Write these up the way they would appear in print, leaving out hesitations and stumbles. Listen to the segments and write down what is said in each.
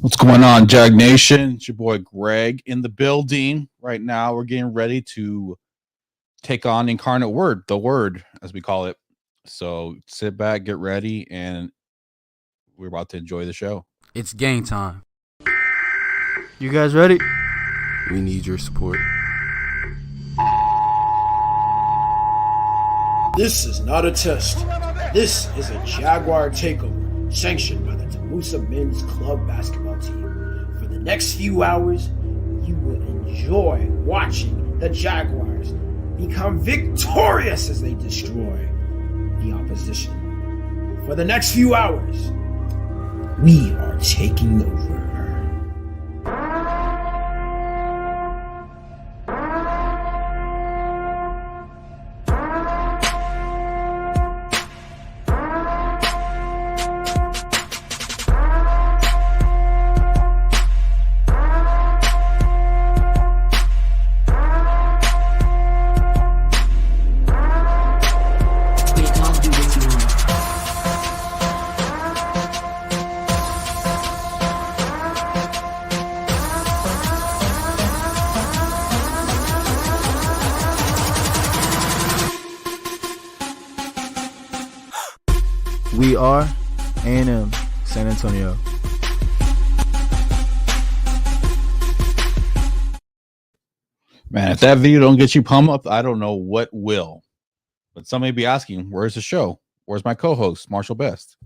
What's going on, Jag Nation? It's your boy Greg in the building. Right now, we're getting ready to take on Incarnate Word, the Word, as we call it. So sit back, get ready, and we're about to enjoy the show. It's game time. You guys ready? We need your support. This is not a test. This is a Jaguar takeover, sanctioned by the TAMUSA men's club basketball team. For the next few hours, you will enjoy watching the Jaguars become victorious as they destroy the opposition. For the next few hours, we are taking over. We are A&M San Antonio. Man, if that video don't get you pumped up, I don't know what will. But some may be asking, where's the show? Where's my co-host, Marshall Best?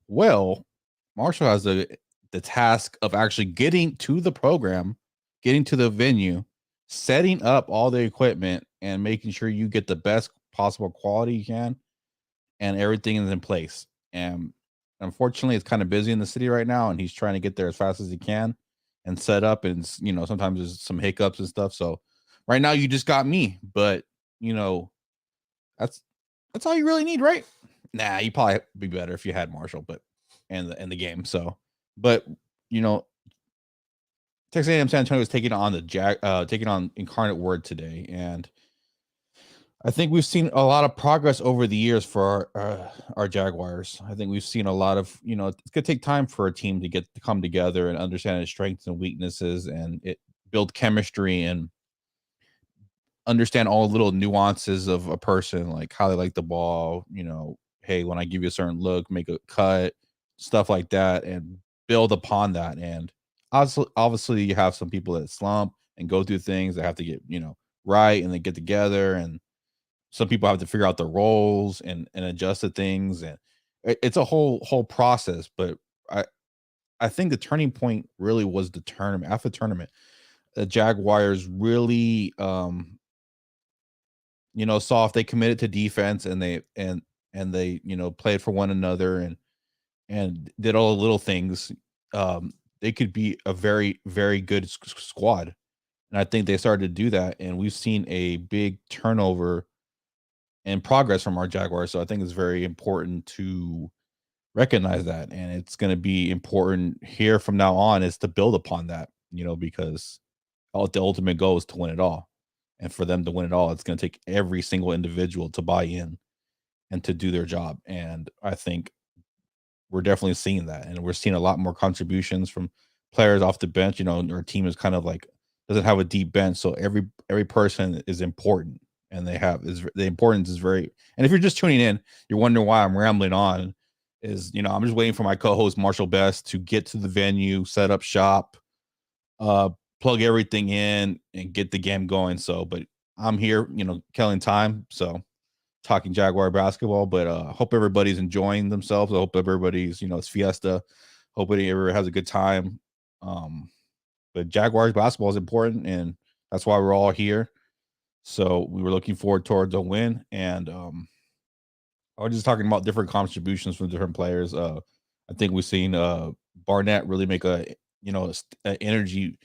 Well, Marshall has the task of actually getting to the program, getting to the venue, setting up all the equipment, and making sure you get the best possible quality you can, and everything is in place. And unfortunately, it's kind of busy in the city right now, and he's trying to get there as fast as he can and set up. And sometimes there's some hiccups and stuff. So right now, you just got me, but that's all you really need, right? Nah, you probably be better if you had Marshall, but and the game. So, but Texas A&M San Antonio is taking on Incarnate Word today, and I think we've seen a lot of progress over the years for our Jaguars. I think we've seen a lot of, it's gonna take time for a team to come together and understand its strengths and weaknesses, and build chemistry and understand all the little nuances of a person, like how they like the ball. Hey, when I give you a certain look, make a cut, stuff like that, and build upon that. And obviously, you have some people that slump and go through things that have to get right, and they get together, and some people have to figure out their roles and adjust to things, and it's a whole process. But I think the turning point really was the tournament. After the tournament, the Jaguars really saw if they committed to defense, and they played for one another, and did all the little things, they could be a very, very good squad. And I think they started to do that, and we've seen a big turnover and progress from our Jaguars. So I think it's very important to recognize that. And it's going to be important here from now on is to build upon that, because the ultimate goal is to win it all. And for them to win it all, it's going to take every single individual to buy in and to do their job. And I think we're definitely seeing that. And we're seeing a lot more contributions from players off the bench. Our team is kind of like, doesn't have a deep bench. So every person is important. And the importance is very, and if you're just tuning in, you're wondering why I'm rambling on, I'm just waiting for my co-host Marshall Best to get to the venue, set up shop, plug everything in, and get the game going. So, but I'm here, killing time. So talking Jaguar basketball, but hope everybody's enjoying themselves. I hope everybody's, it's fiesta. Hope everybody has a good time. But Jaguars basketball is important, and that's why we're all here. So we were looking forward towards a win, and I was just talking about different contributions from different players. I think we've seen Barnett really make a energy,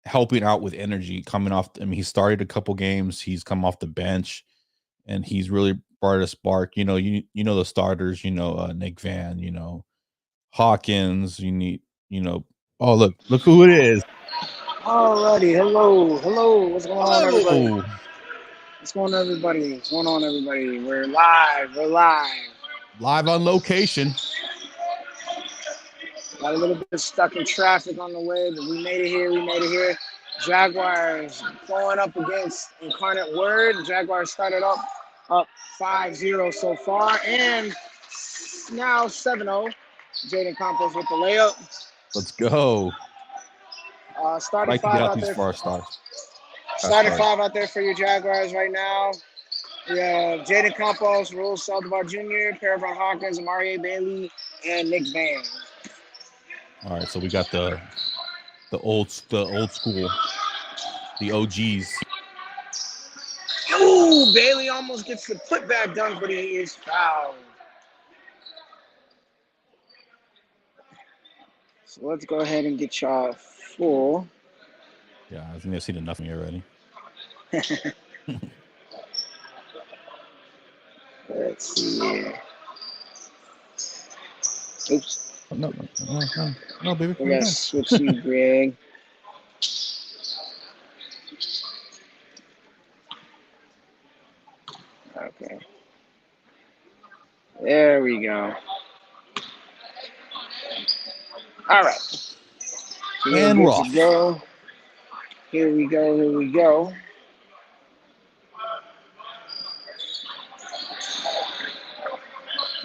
helping out with energy coming off. I mean, he started a couple games. He's come off the bench, and he's really brought a spark. The starters. Nick Van. Hawkins. Oh, look who it is. Alrighty, hello. What's going on, everybody? What's going on, everybody? We're live. Live on location. Got a little bit stuck in traffic on the way, but we made it here. We made it here. Jaguars going up against Incarnate Word. Jaguars started up 5-0 so far, and now 7-0. Jaden Campos with the layup. Let's go. Starting Like to five get out out these there. far stars. Starting five out there for your Jaguars right now. We have Jaden Campos, Rule Saldivar Jr., Paragon Hawkins, Amari Bailey, and Nick Van. All right, so we got the old school, the OGs. Ooh, Bailey almost gets the putback dunk, but he is fouled. So let's go ahead and get y'all full. Yeah, I think I've seen enough of me already. Let's see here. Oops. No, baby. We gotta switch you, Greg. Okay. There we go. All right. And we're off. Here we go.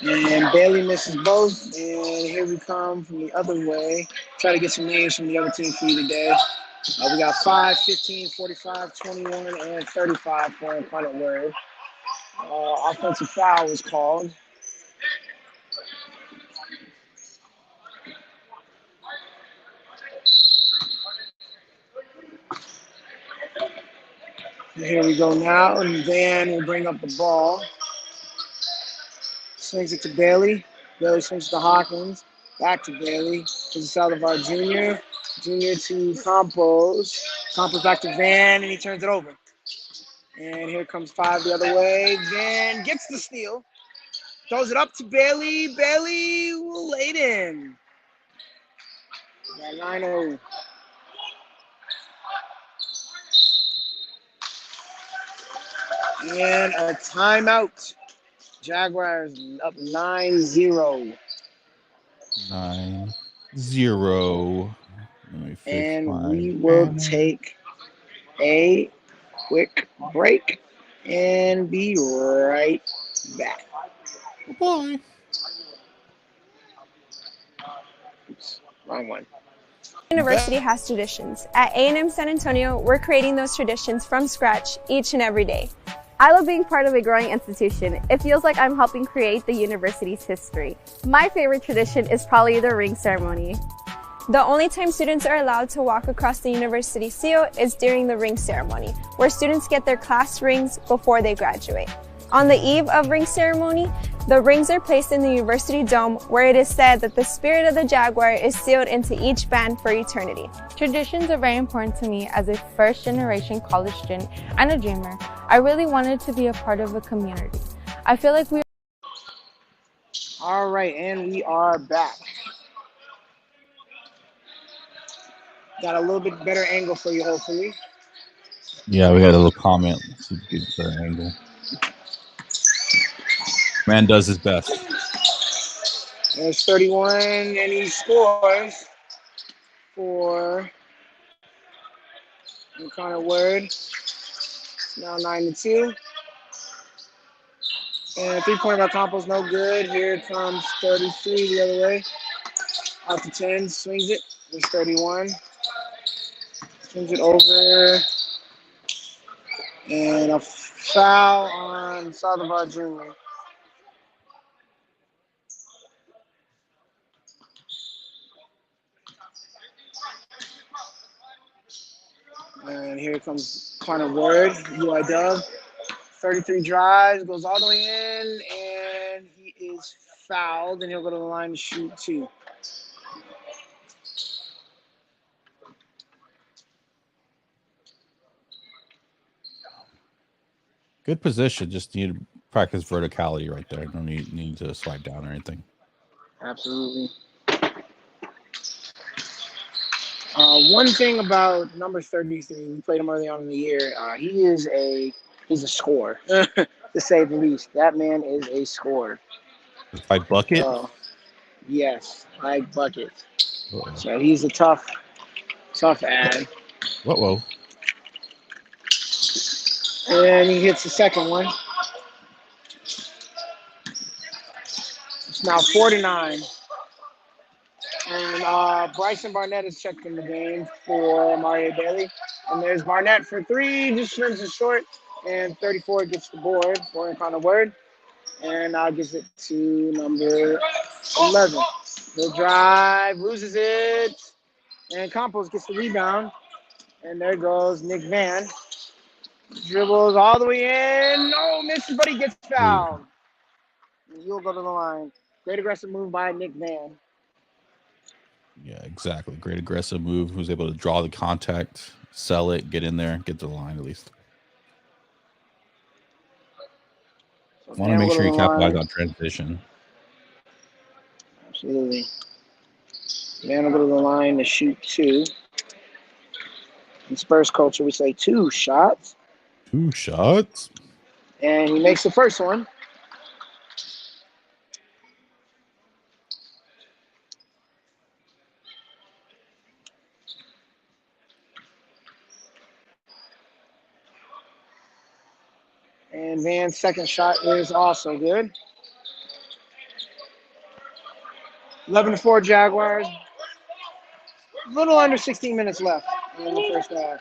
And Bailey misses both. And here we come from the other way. Try to get some names from the other team for you today. We got 5, 15, 45, 21, and 35 for Incarnate Word. Offensive foul was called. Here we go now, and Van will bring up the ball. Swings it to Bailey. Bailey swings to Hawkins. Back to Bailey. To Saldivar Jr. Jr. to Campos. Campos back to Van, and he turns it over. And here comes 5 the other way. Van gets the steal. Throws it up to Bailey. Bailey will lay it in. Got 9-0. And a timeout. Jaguars up 9-0. 9-0. And we will take a quick break and be right back. Bye. Oops, wrong one. University has traditions. At A&M San Antonio, we're creating those traditions from scratch each and every day. I love being part of a growing institution. It feels like I'm helping create the university's history. My favorite tradition is probably the ring ceremony. The only time students are allowed to walk across the university seal is during the ring ceremony, where students get their class rings before they graduate. On the eve of ring ceremony, the rings are placed in the university dome, where it is said that the spirit of the Jaguar is sealed into each band for eternity. Traditions are very important to me as a first-generation college student and a dreamer. I really wanted to be a part of a community. I feel like we. All right, and we are back. Got a little bit better angle for you, hopefully. Yeah, we got a little comment. See if we get a better angle. Man does his best. There's 31, and he scores for Incarnate Word. Now 9-2. And 3-pointer by Campos, no good. Here comes 33 the other way. Out to 10, swings it. There's 31. Swings it over. And a foul on Saldivar Jr. And here comes Incarnate Word, UIW. 33 drives, goes all the way in, and he is fouled, and he'll go to the line to shoot 2. Good position. Just need to practice verticality right there. No need to swipe down or anything. Absolutely. One thing about number 33, we played him early on in the year. He's a scorer, to say the least. That man is a scorer. By bucket? Yes, like buckets. Uh-oh. So he's a tough ad. Whoa. And he hits the second one. It's now 4-9. And Bryson Barnett is checked in the game for Mario Bailey. And there's Barnett for three, just swims it short. And 34 gets the board for him on the word. And now gives it to number 11. He'll drive, loses it. And Campos gets the rebound. And there goes Nick Van. Dribbles all the way in. No, misses, but he gets fouled. He'll go to the line. Great aggressive move by Nick Van. Yeah, exactly. Great aggressive move. Who's able to draw the contact, sell it, get in there, get to the line at least. So Want to make sure you capitalize on transition. Absolutely. Van will go to the line to shoot two. In Spurs culture, we say 2 shots. 2 shots. And he makes the first one. And Van's second shot is also good. 11-4 Jaguars. A little under 16 minutes left in the first half.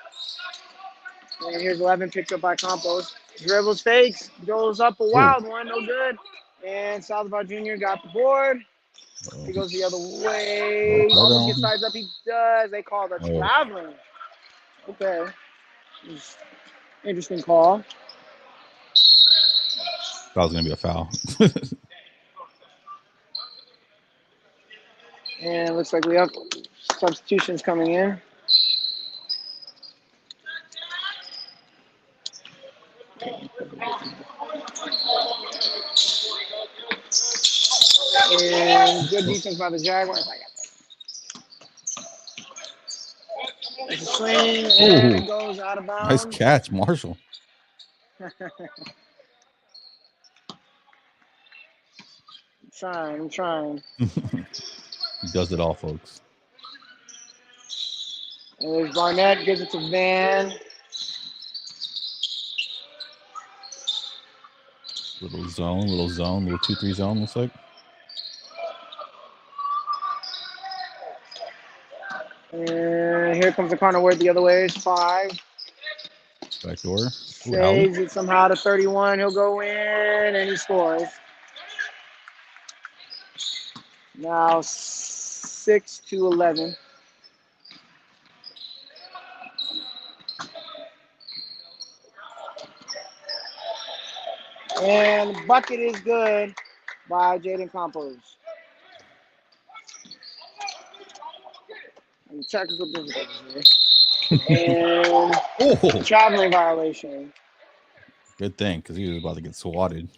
And here's 11 picked up by Campos. Dribbles, fakes, goes up a wild one, no good. And Salazar Jr. got the board. He goes the other way. Almost gets sized up. He does. They call the traveling. Okay. Interesting call. That was going to be a foul. And it looks like we have substitutions coming in. And good defense by the Jaguars. I got that. There's a swing and it goes out of bounds. Nice catch, Marshall. I'm trying. He does it all, folks. And there's Barnett, gives it to Van. Little zone, little 2-3 zone, looks like. And here comes the corner word the other way. It's 5. Back door. Saves it somehow to 31. He'll go in and he scores. Now 6-11. And the bucket is good by Jaden Campos. And technical difficulties here. And traveling violation. Good thing, because he was about to get swatted.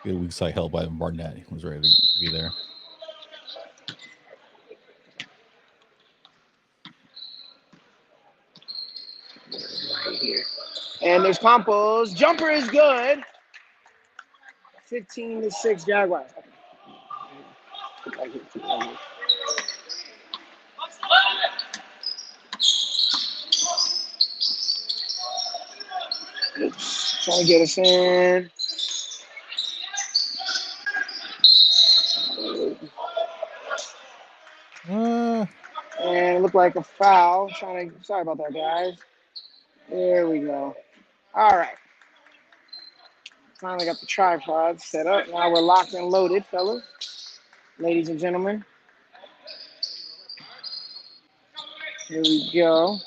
Good weak side held by Barnett. He was ready to be there. Right here. And there's Campos. Jumper is good. 15-6 Jaguars. Oops. Trying to get us in. And it looked like a foul. Sorry about that, guys. There we go. All right. Finally got the tripod set up. Now we're locked and loaded, fellas. Ladies and gentlemen. Here we go.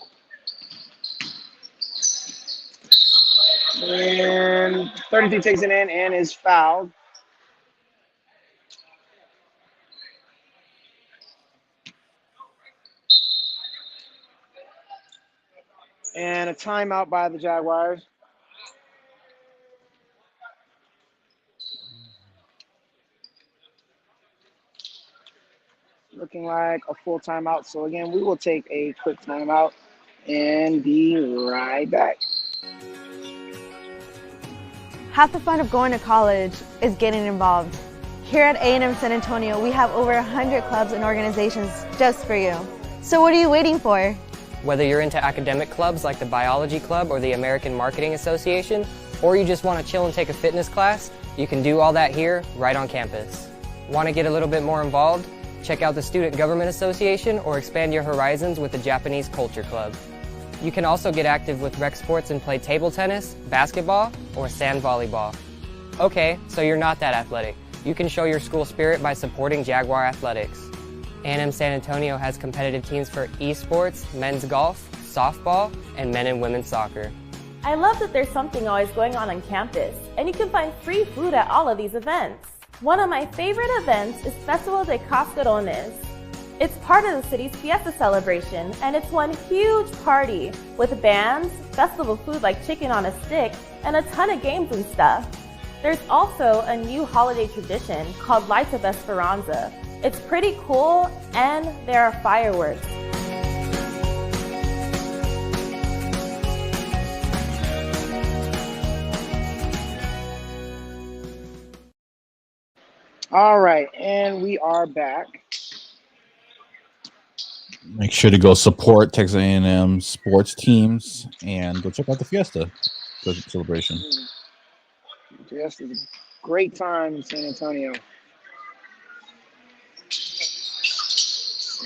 And 33 takes it in and is fouled. And a timeout by the Jaguars. Looking like a full timeout. So again, we will take a quick timeout and be right back. Half the fun of going to college is getting involved. Here at A&M San Antonio, we have over 100 clubs and organizations just for you. So what are you waiting for? Whether you're into academic clubs like the Biology Club or the American Marketing Association, or you just want to chill and take a fitness class, you can do all that here, right on campus. Want to get a little bit more involved? Check out the Student Government Association or expand your horizons with the Japanese Culture Club. You can also get active with rec sports and play table tennis, basketball, or sand volleyball. Okay, so you're not that athletic. You can show your school spirit by supporting Jaguar Athletics. A&M San Antonio has competitive teams for esports, men's golf, softball, and men and women's soccer. I love that there's something always going on campus, and you can find free food at all of these events. One of my favorite events is Festival de Cascarones. It's part of the city's fiesta celebration, and it's one huge party with bands, festival food like chicken on a stick, and a ton of games and stuff. There's also a new holiday tradition called Lights of Esperanza. It's pretty cool, and there are fireworks. All right, and we are back. Make sure to go support Texas A&M sports teams and go check out the Fiesta celebration. Just a great time in San Antonio.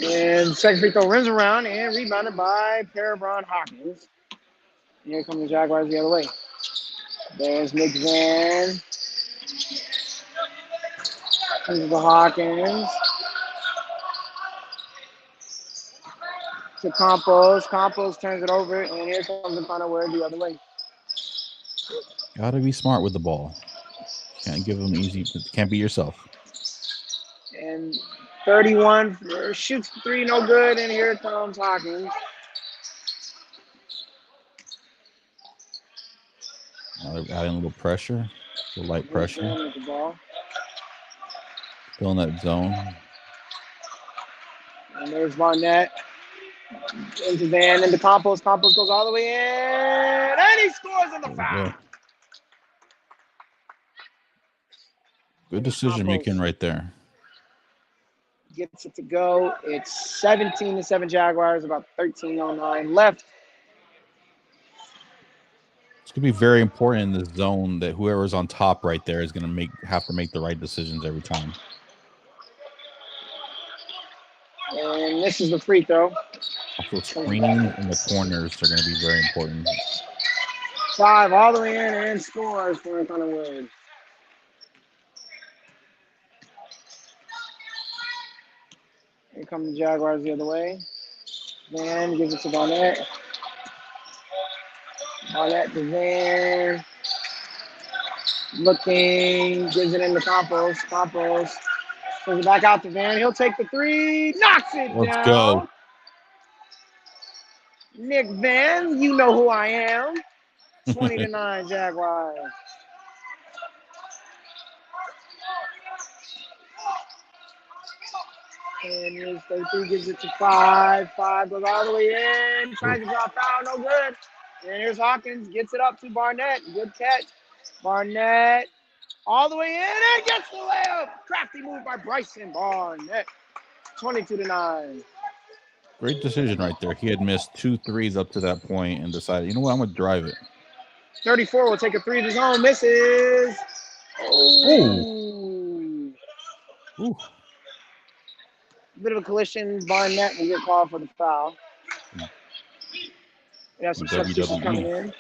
And second free throw rims around and rebounded by Parabron Hawkins. And here come the Jaguars the other way. There's Nick Van. Comes the Hawkins. To Campos. Campos turns it over, and here comes the final word the other way. Gotta be smart with the ball. Can't give them easy. Can't be yourself. And 31 shoots the three, no good, and here comes Hawkins. Now they're adding a little pressure, a little light pressure. With the ball. Still in that zone. And there's Barnett. Into Van, into Campos. Campos goes all the way in, and he scores on the foul. Yeah. Good decision making right there. Gets it to go. It's 17-7 Jaguars, about 13:09 left. It's gonna be very important in this zone that whoever's on top right there is gonna have to make the right decisions every time. And this is the free throw. Also, screens in the corners are gonna be very important. 5 all the way in and scores for Connor Wood. Here come the Jaguars the other way. Van gives it to Barnett. Barnett to Van. Looking, gives it into Campos. Campos sends it back out to Van. He'll take the three. Knocks it down. Let's go. Nick Van, you know who I am. 20-9 Jaguars. And here's 33, gives it to 5. 5 goes all the way in. Tries to draw foul, no good. And here's Hawkins, gets it up to Barnett. Good catch. Barnett all the way in and gets the layup. Crafty move by Bryson Barnett. 22-9. Great decision right there. He had missed 2 threes up to that point and decided, you know what, I'm gonna drive it. 34 will take a 3 of his own. Misses. Ooh. Ooh. Bit of a collision. Barnett will get called for the foul. We have some substitutions coming in.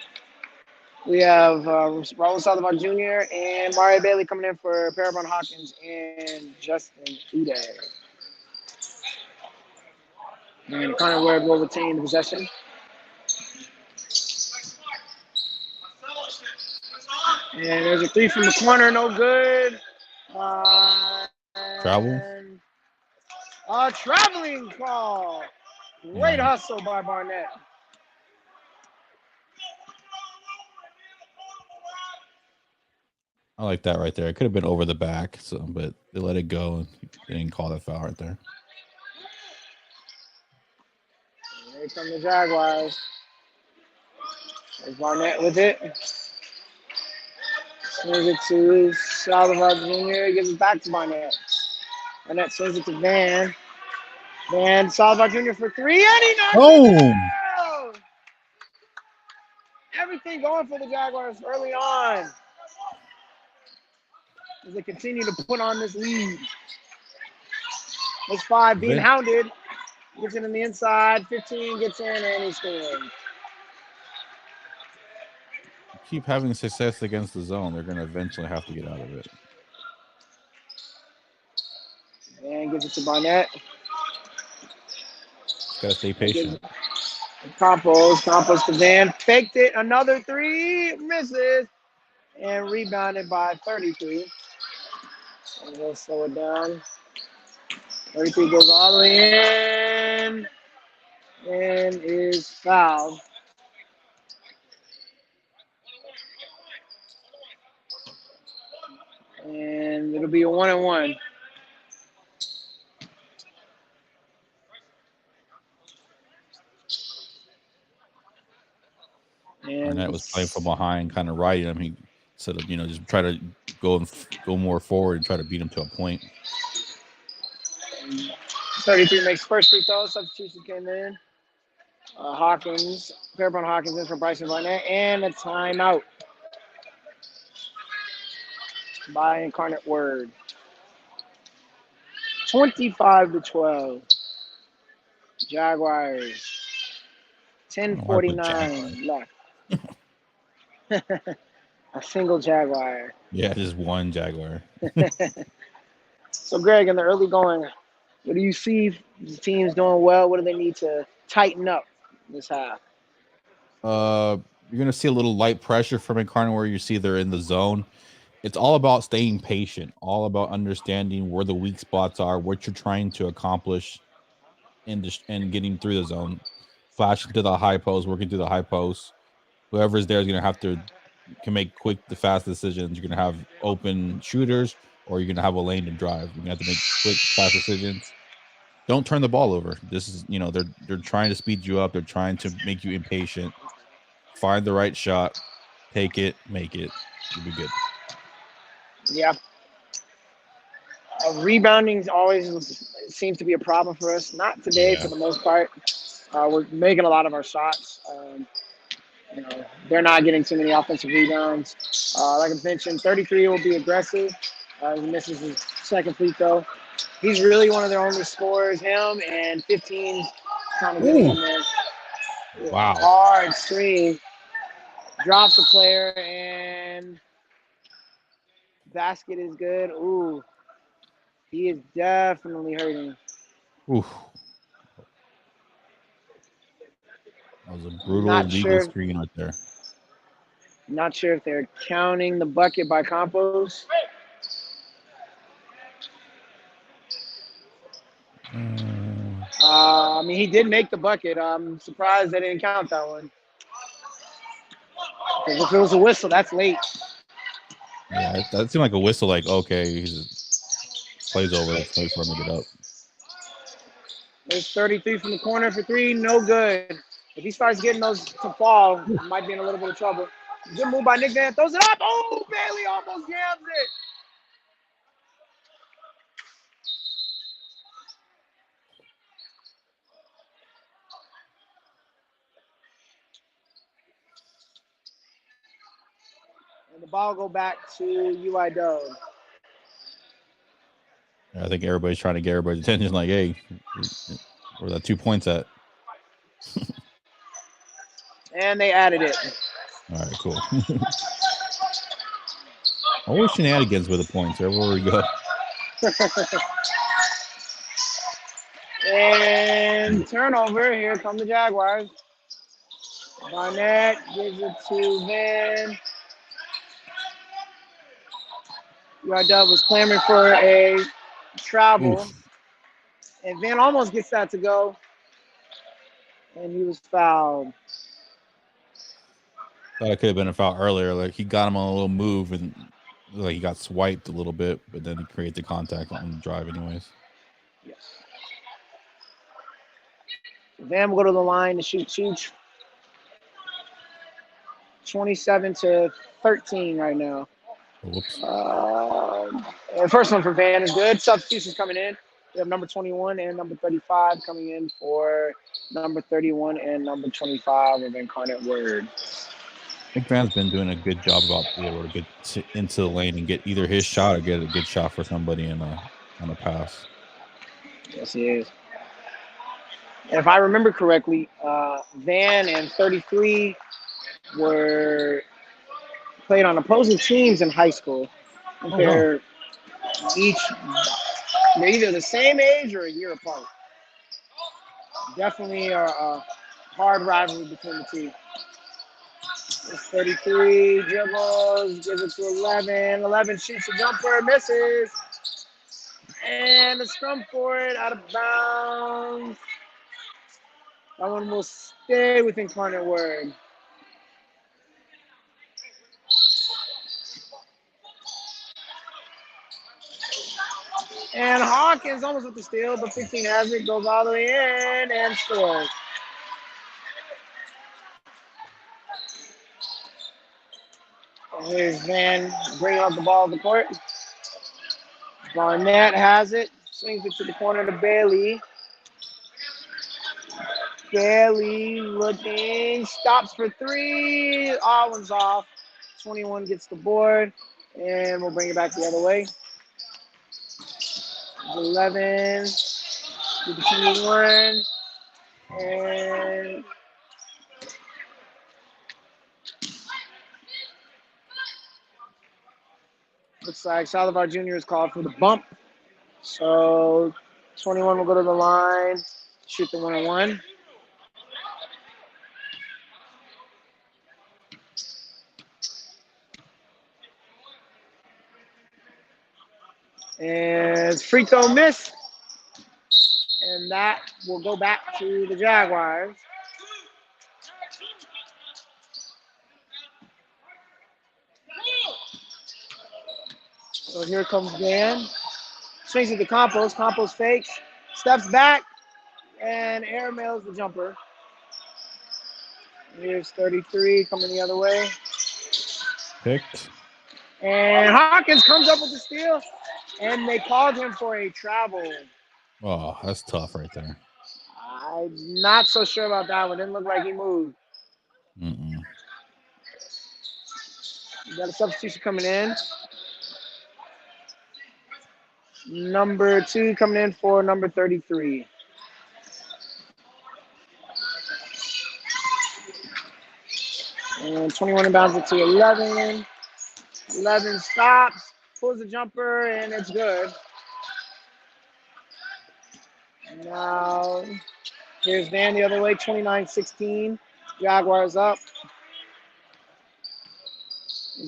We have Raul Saldivar Jr. and Mario Bailey coming in for Parabon Hawkins and Justin Uday. And Connor Ward will retain the possession. And there's a 3 from the corner, no good. Travel? Traveling call. Great hustle by Barnett. I like that right there. It could have been over the back, but they let it go and they didn't call that foul right there. Here come the Jaguars. There's Barnett with it. Swings it to Salazar Jr. Gives it back to Barnett. Barnett swings it to Van. Van, Salazar Jr. for three, and he knocks it Boom. down! Everything going for the Jaguars early on as they continue to put on this lead. It's 5 being hounded. Gets it in the inside. 15 gets in, and he scores. Keep having success against the zone, they're going to eventually have to get out of it. And gives it to Barnett. Got to stay patient. Campos to Van. Faked it. Another three. Misses. And rebounded by 33. And we'll slow it down. 33 goes all the way in. And is fouled. And it'll be a 1-and-1. Barnett was playing from behind, kind of riding him. He said, just try to go more forward and try to beat him to a point. 33 makes first free throw. Substitution came in. Fairborn Hawkins in for Bryson Barnett, and a timeout by Incarnate Word. 25-12. Jaguars. 10:49 left. A single Jaguar. Yeah, just one Jaguar. So, Greg, in the early going, what do you see the teams doing well? What do they need to tighten up this half? You're going to see a little light pressure from Incarnate where you see they're in the zone. It's all about staying patient, all about understanding where the weak spots are, what you're trying to accomplish, and getting through the zone. Flashing to the high post, working through the high post. Whoever's there is going to have to can make quick, fast decisions. You're going to have open shooters, or you're going to have a lane to drive. You're going to have to make quick, fast decisions. Don't turn the ball over. This is, they're trying to speed you up. They're trying to make you impatient. Find the right shot, take it, make it. You'll be good. Yeah. Rebounding always seems to be a problem for us. Not today, for the most part. We're making a lot of our shots. They're not getting too many offensive rebounds. Like I mentioned, 33 will be aggressive. He misses his second free throw. He's really one of their only scorers, him, and 15 kind of getting in there. Wow. Hard screen. Drops the player, and basket is good. Ooh. He is definitely hurting. Ooh. That was a brutal legal screen right there. Not sure if they're counting the bucket by Campos. He did make the bucket. I'm surprised they didn't count that one. Because if it was a whistle, that's late. Yeah, that seemed like a whistle. Like, okay, plays over. Let's wait for him to get up. There's 33 from the corner for three. No good. If he starts getting those to fall, he might be in a little bit of trouble. Good move by Nick Van. Throws it up. Oh, Bailey almost jams it. And the ball go back to UIW. I think everybody's trying to get everybody's attention. Like, hey, where's that 2 points at? And they added it. All right, cool. Always shenanigans with the points everywhere we go. And turnover. Here come the Jaguars. Barnett gives it to Van. UIW was clamoring for a travel. Oof. And Van almost gets that to go. And he was fouled. Thought it could have been a foul earlier. Like, he got him on a little move and like he got swiped a little bit, but then he created the contact on the drive anyways. Yes. Van will go to the line to shoot 27-13 right now. Whoops. The first one for Van is good. Substitutions coming in. We have number 21 and number 35 coming in for number 31 and number 25 of Incarnate Word. I think Van's been doing a good job about being able to get into the lane and get either his shot or get a good shot for somebody on a pass. Yes, he is. And if I remember correctly, Van and 33 were played on opposing teams in high school. They're either the same age or a year apart. Definitely a hard rivalry between the two. It's 33, dribbles, gives it to 11. 11 shoots a jumper, misses. And a scrum for it, out of bounds. That one will stay with Incarnate Word. And Hawkins almost with the steal, but 15 has it, goes all the way in and scores. Here's Van bringing up the ball to the court. Barnett has it, swings it to the corner to Bailey. Bailey looking, stops for three. All one's off. 21 gets the board, and we'll bring it back the other way. 11 to the 21, and looks like Saldivar Jr. is called for the bump. So 21 will go to the line, shoot the 1-on-1. And free throw miss. And that will go back to the Jaguars. So here comes Dan. Swings it to Campos. Campos fakes. Steps back. And airmails the jumper. Here's 33 coming the other way. Picked. And Hawkins comes up with the steal. And they called him for a travel. Oh, that's tough right there. I'm not so sure about that one. Didn't look like he moved. Mm-mm. We got a substitution coming in. Number 2 coming in for number 33. And 21 inbounds it to 11. 11 stops, pulls the jumper, and it's good. Now, here's Van the other way, 29-16. Jaguars up.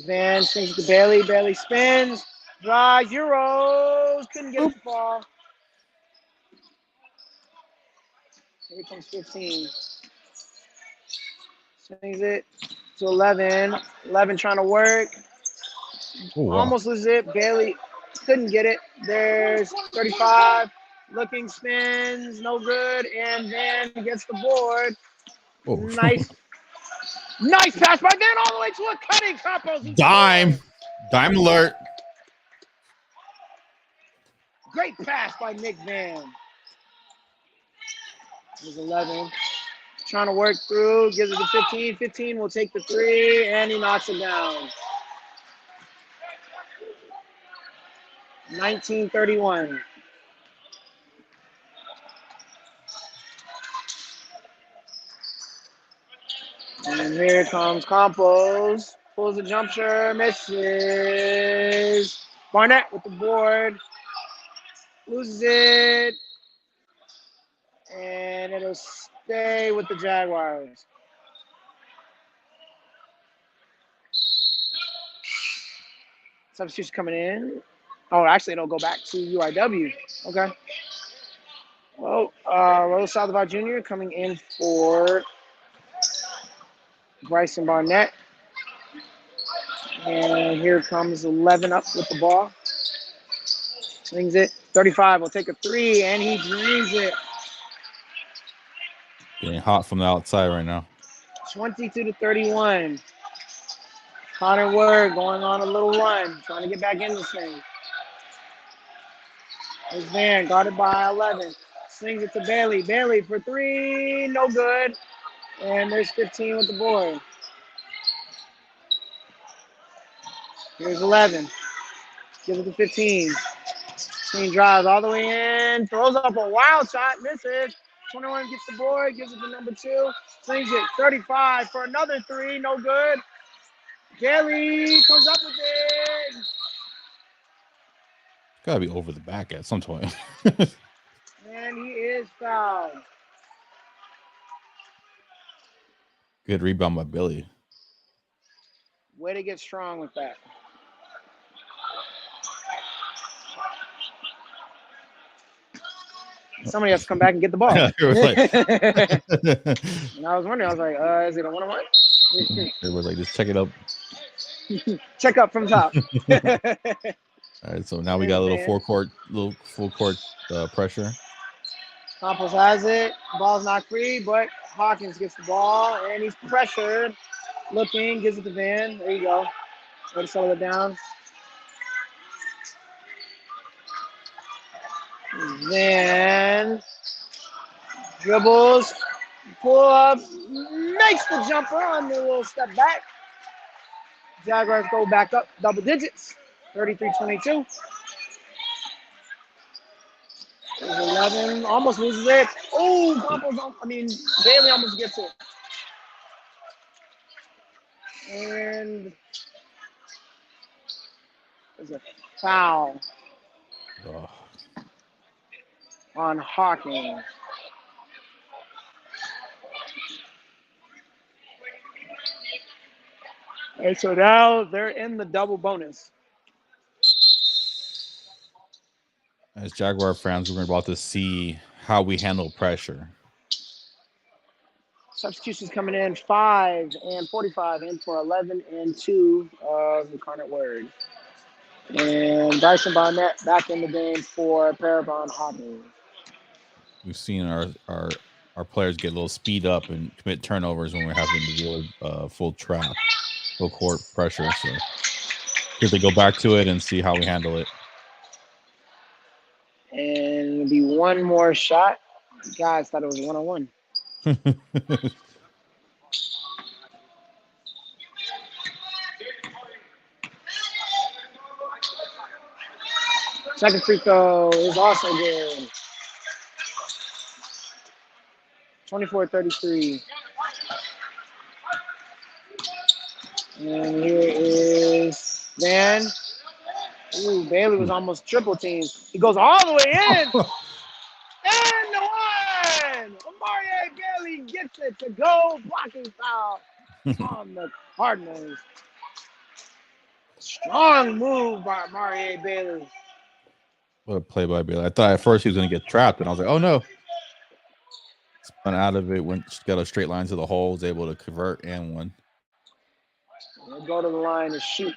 Van swings to Bailey. Bailey spins, drives, Euros. Couldn't get it to fall. Here comes 15. Swings it to 11. 11 trying to work. Oh, wow. Almost loses it. Bailey couldn't get it. There's 35. Looking, spins, no good, and Van gets the board. Oh. Nice pass by Van all the way to a cutting Campos. Dime alert. Great pass by Nick Van. There's 11. Trying to work through, gives it to 15. 15 will take the 3, and he knocks it down. 19-31. And here comes Campos. Pulls the jump shot, misses. Barnett with the board. Loses it. And it'll stay with the Jaguars. Substitution coming in. Oh, actually, it'll go back to UIW. Okay. Well, Rose Saldivar Jr. coming in for Bryson Barnett. And here comes 11 up with the ball. Swings it. 35 will take a 3, and he drains it. Getting hot from the outside right now. 22-31. Connor Word going on a little run, trying to get back in this thing. There's Van, guarded by 11. Swings it to Bailey. Bailey for three, no good. And there's 15 with the board. Here's 11. Gives it to 15. 15 drives all the way in. Throws up a wild shot. Misses. 21 gets the board. Gives it to number 2. Swings it. 35 for another three. No good. Bailey comes up with it. Gotta be over the back at some point. And he is fouled. Good rebound by Billy. Way to get strong with that. Somebody has to come back and get the ball. And I was wondering, I was like, is it a one-on-one? It was like, just check it up. Check up from top. All right, so now we got a little full court pressure. Campos has it. Ball's not free, but Hawkins gets the ball, and he's pressured. Looking, gives it to Van. There you go. Way to settle it down. Then dribbles, pull up, makes the jumper on the little step back. Jaguars go back up double digits, 33-22. 11, almost loses it. Oh, Bailey almost gets it. And there's a foul on Hawkins. And so now they're in the double bonus. As Jaguar fans, we're about to see how we handle pressure. Substitutions coming in 5 and 45 in for 11 and 2 of Incarnate Word. And Dyson Barnett back in the game for Parabon Hobby. We've seen our players get a little speed up and commit turnovers when we're having to deal with full court pressure. So here they go back to it and see how we handle it. And it'll be one more shot. Guys thought it was one-on-one. Second free throw is also good. 24-33. And here is Van. Ooh, Bailey was almost triple teamed. He goes all the way in. And the one! Amari Bailey gets it to go. Blocking foul on the Cardinals. Strong move by Amari Bailey. What a play by Bailey. I thought at first he was going to get trapped, and I was like, oh, no. Spun out of it, got a straight line to the hole, was able to convert and won. We'll go to the line and shoot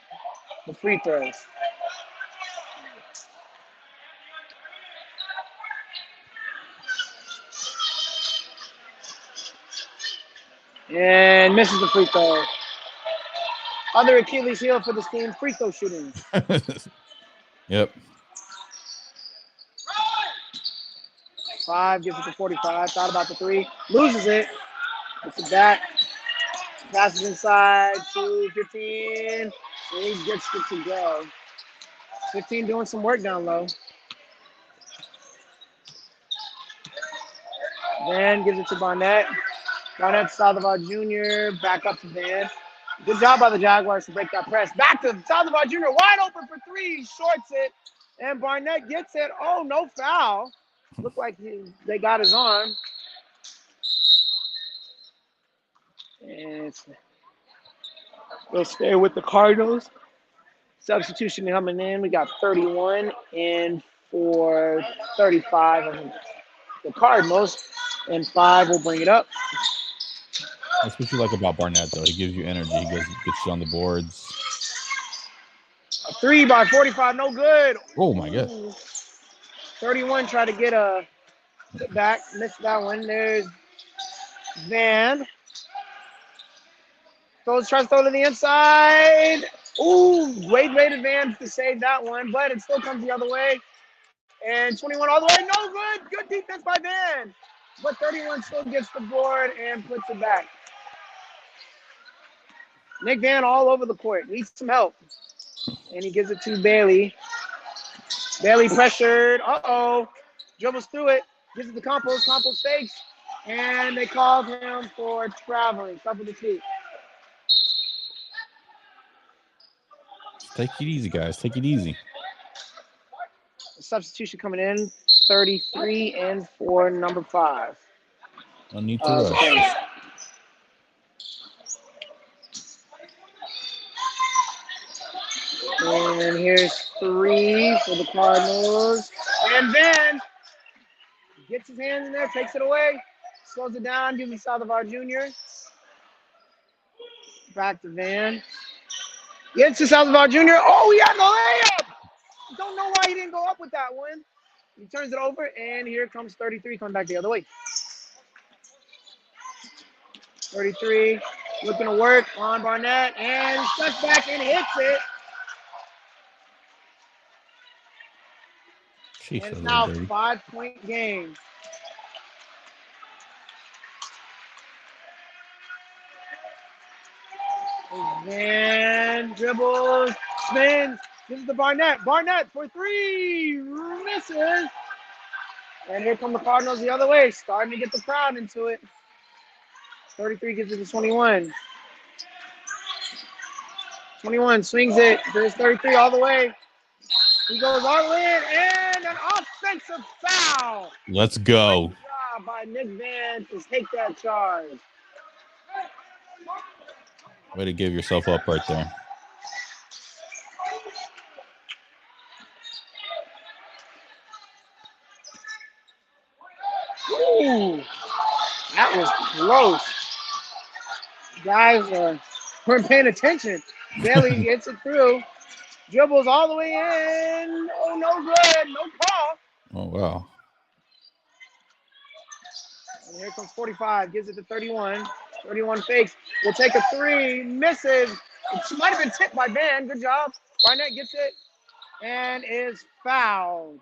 the free throws. And misses the free throw. Other Achilles heel for this team, free throw shooting. Yep. 5 gives it to 45. Thought about the three. Loses it. Gets it back. Passes inside to 15. He gets it to go. 15 doing some work down low. Van gives it to Barnett. Barnett Saldivar Jr. back up to Van. Good job by the Jaguars to break that press. Back to Saldivar Jr. Wide open for three. Shorts it. And Barnett gets it. Oh, no foul. Looked like they got his arm. And we'll stay with the Cardinals. Substitution coming in. We got 31 and for 35 of the Cardinals. And 5 will bring it up. That's what you like about Barnett, though. He gives you energy. He gets you on the boards. A 3 by 45, no good. Oh, my God. 31 tried to get a back. Missed that one. There's Van. tries to throw to the inside. Ooh, great advance to save that one, but it still comes the other way. And 21 all the way, no good. Good defense by Van. But 31 still gets the board and puts it back. Nick Van all over the court. Needs some help. And he gives it to Bailey. Bailey pressured. Uh-oh. Dribbles through it. Gives it to Campos. Campos fakes. And they called him for traveling. Stuff with his feet. Take it easy, guys. Take it easy. The substitution coming in. 33 in for number 5. No need to rush. And here's 3 for the Cardinals. And Van gets his hands in there, takes it away, slows it down, gives it to Saldivar Jr. Back to Van. Gets to Saldivar Jr. Oh, he had the layup! Don't know why he didn't go up with that one. He turns it over, and here comes 33 coming back the other way. 33 looking to work on Barnett, and steps back and hits it. Sheesh, And it's now a 5-point game. And dribbles, spins, gives it to Barnett. Barnett for 3, misses. And here come the Cardinals the other way, starting to get the crowd into it. 33 gives it to 21. 21 swings it. There's 33 all the way. He goes all the way in, and an offensive foul. Let's go. Good job by Nick Van to take that charge. Way to give yourself up right there. Ooh, that was close. Guys weren't paying attention. Bailey gets it through. Dribbles all the way in. Oh, no good. No call. Oh, wow. And here comes 45. Gives it to 31. 31 fakes. Will take a 3. Misses. It might have been tipped by Van. Good job. Barnett gets it and is fouled.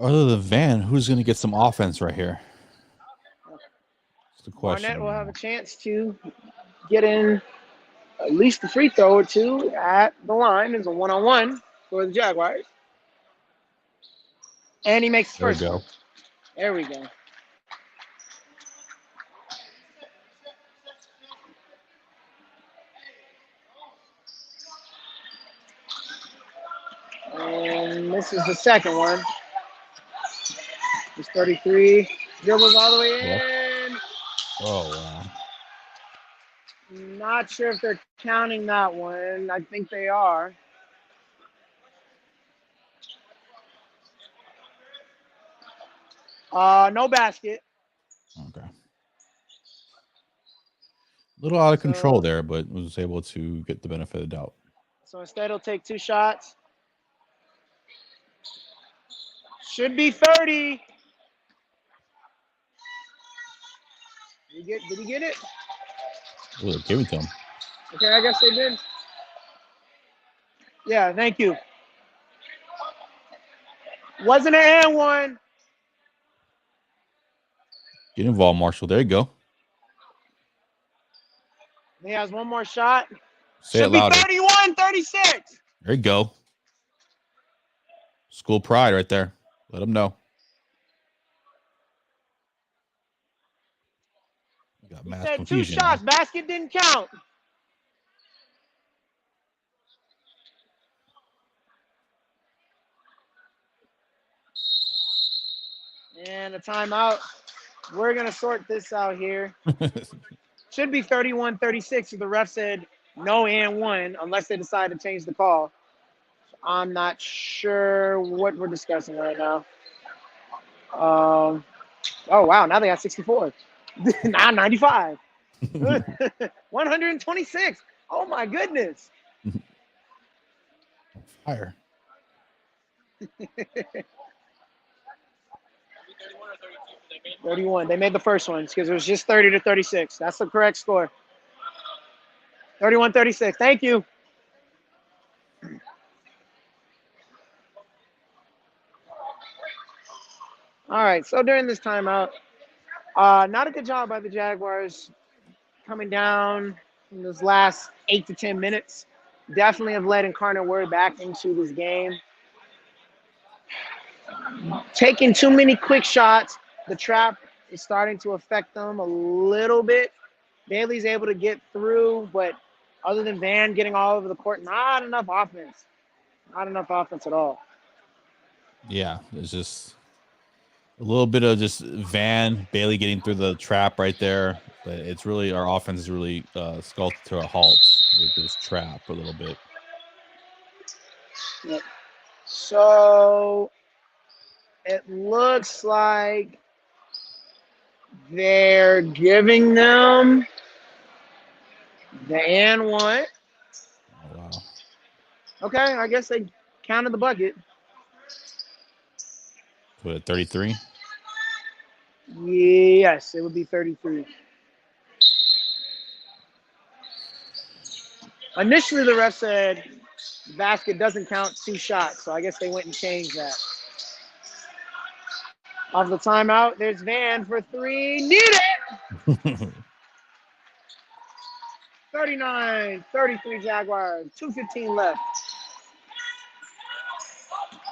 Other than Van, who's going to get some offense right here? That's the question. Barnett will have a chance to get in at least a free throw or 2 at the line. There's a 1-on-1 for the Jaguars. And he makes There we first. go. There we go. And this is the second one. It's 33. Dribbles all the way in. Oh, wow. Not sure if they're counting that one. I think they are. No basket. Okay. A little out of control there, but was able to get the benefit of the doubt. So instead, he'll take 2 shots. Should be 30. Did he get it? Ooh, give it to him. Okay, I guess they did. Yeah, thank you. Wasn't an and one. Get involved, Marshall. There you go. He has one more shot. Say Should it be louder. 31-36. There you go. School pride right there. Let them know. You got He mass said 2 confusion. shots. Basket didn't count. And a timeout. We're going to sort this out here. Should be 31-36. So the ref said no and one unless they decide to change the call. I'm not sure what we're discussing right now. Oh, wow. Now they got 64. Now 95. 126. Oh, my goodness. Higher. 31. They made the first one because it was just 30-36. That's the correct score. 31-36. Thank you. All right. So during this timeout, not a good job by the Jaguars coming down in those last 8 to 10 minutes. Definitely have led Incarnate Word back into this game. Taking too many quick shots. The trap is starting to affect them a little bit. Bailey's able to get through, but other than Van getting all over the court, not enough offense. Not enough offense at all. Yeah, it's just a little bit of just Van Bailey getting through the trap right there, but it's really our offense is really sculpted to a halt with this trap a little bit. Yep. So it looks like they're giving them the and one. Oh, wow. Okay, I guess they counted the bucket. What, 33? Yes, it would be 33. Initially, the ref said the basket doesn't count 2 shots, so I guess they went and changed that. Off the timeout, there's Van for 3. Need it! 39-33 Jaguars. 2:15 left.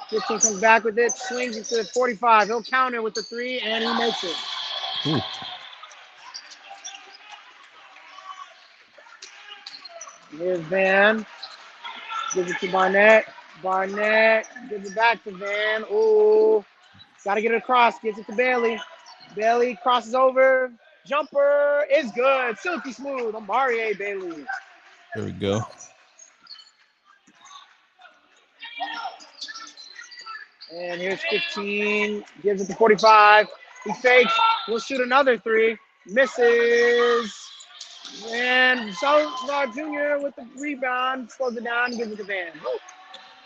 15 comes back with it, swings it to 45. He'll counter with the 3, and he makes it. Ooh. Here's Van. Gives it to Barnett. Barnett gives it back to Van. Ooh. Got to get it across. Gets it to Bailey. Bailey crosses over. Jumper is good. Silky smooth. Amari Bailey. There we go. And here's 15. Gives it to 45. He fakes. We'll shoot another 3. Misses. And Salazar Jr. with the rebound. Slows it down. Gives it to Van.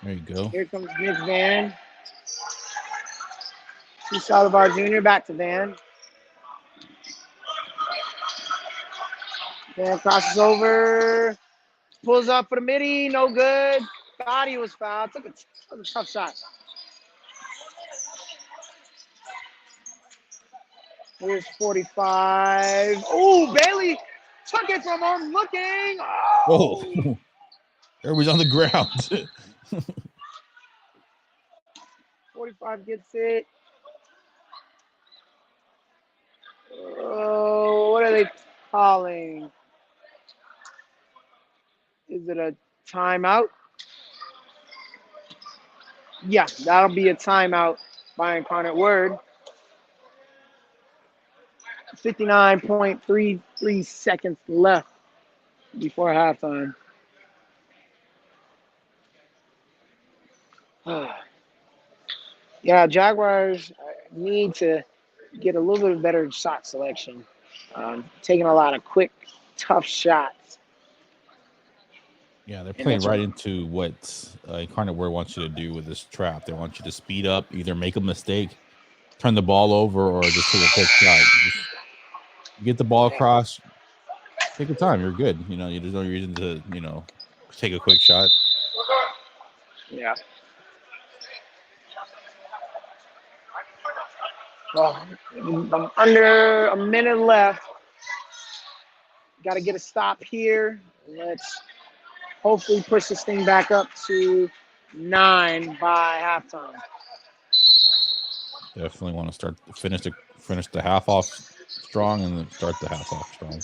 There you go. Here comes Nick Van. See Salazar Jr. back to Van. Van crosses over. Pulls up for the midi. No good. Thought he was fouled. Took a tough shot. Here's 45. Ooh, Bailey took it from him. Looking. Oh. Everybody's on the ground. 45 gets it. Oh, what are they calling? Is it a timeout? Yeah, that'll be a timeout by Incarnate Word. 59.33 seconds left before halftime. Yeah, Jaguars need to get a little bit better shot selection. Taking a lot of quick, tough shots. Yeah, they're playing right into what Incarnate Word wants you to do with this trap. They want you to speed up, either make a mistake, turn the ball over, or just take a quick shot. Just get the ball across, take your time. You're good. There's no reason to, take a quick shot. Yeah. Well, under a minute left. Got to get a stop here. Let's hopefully push this thing back up to 9 by halftime. Definitely want to finish the half off strong and then start the half off strong.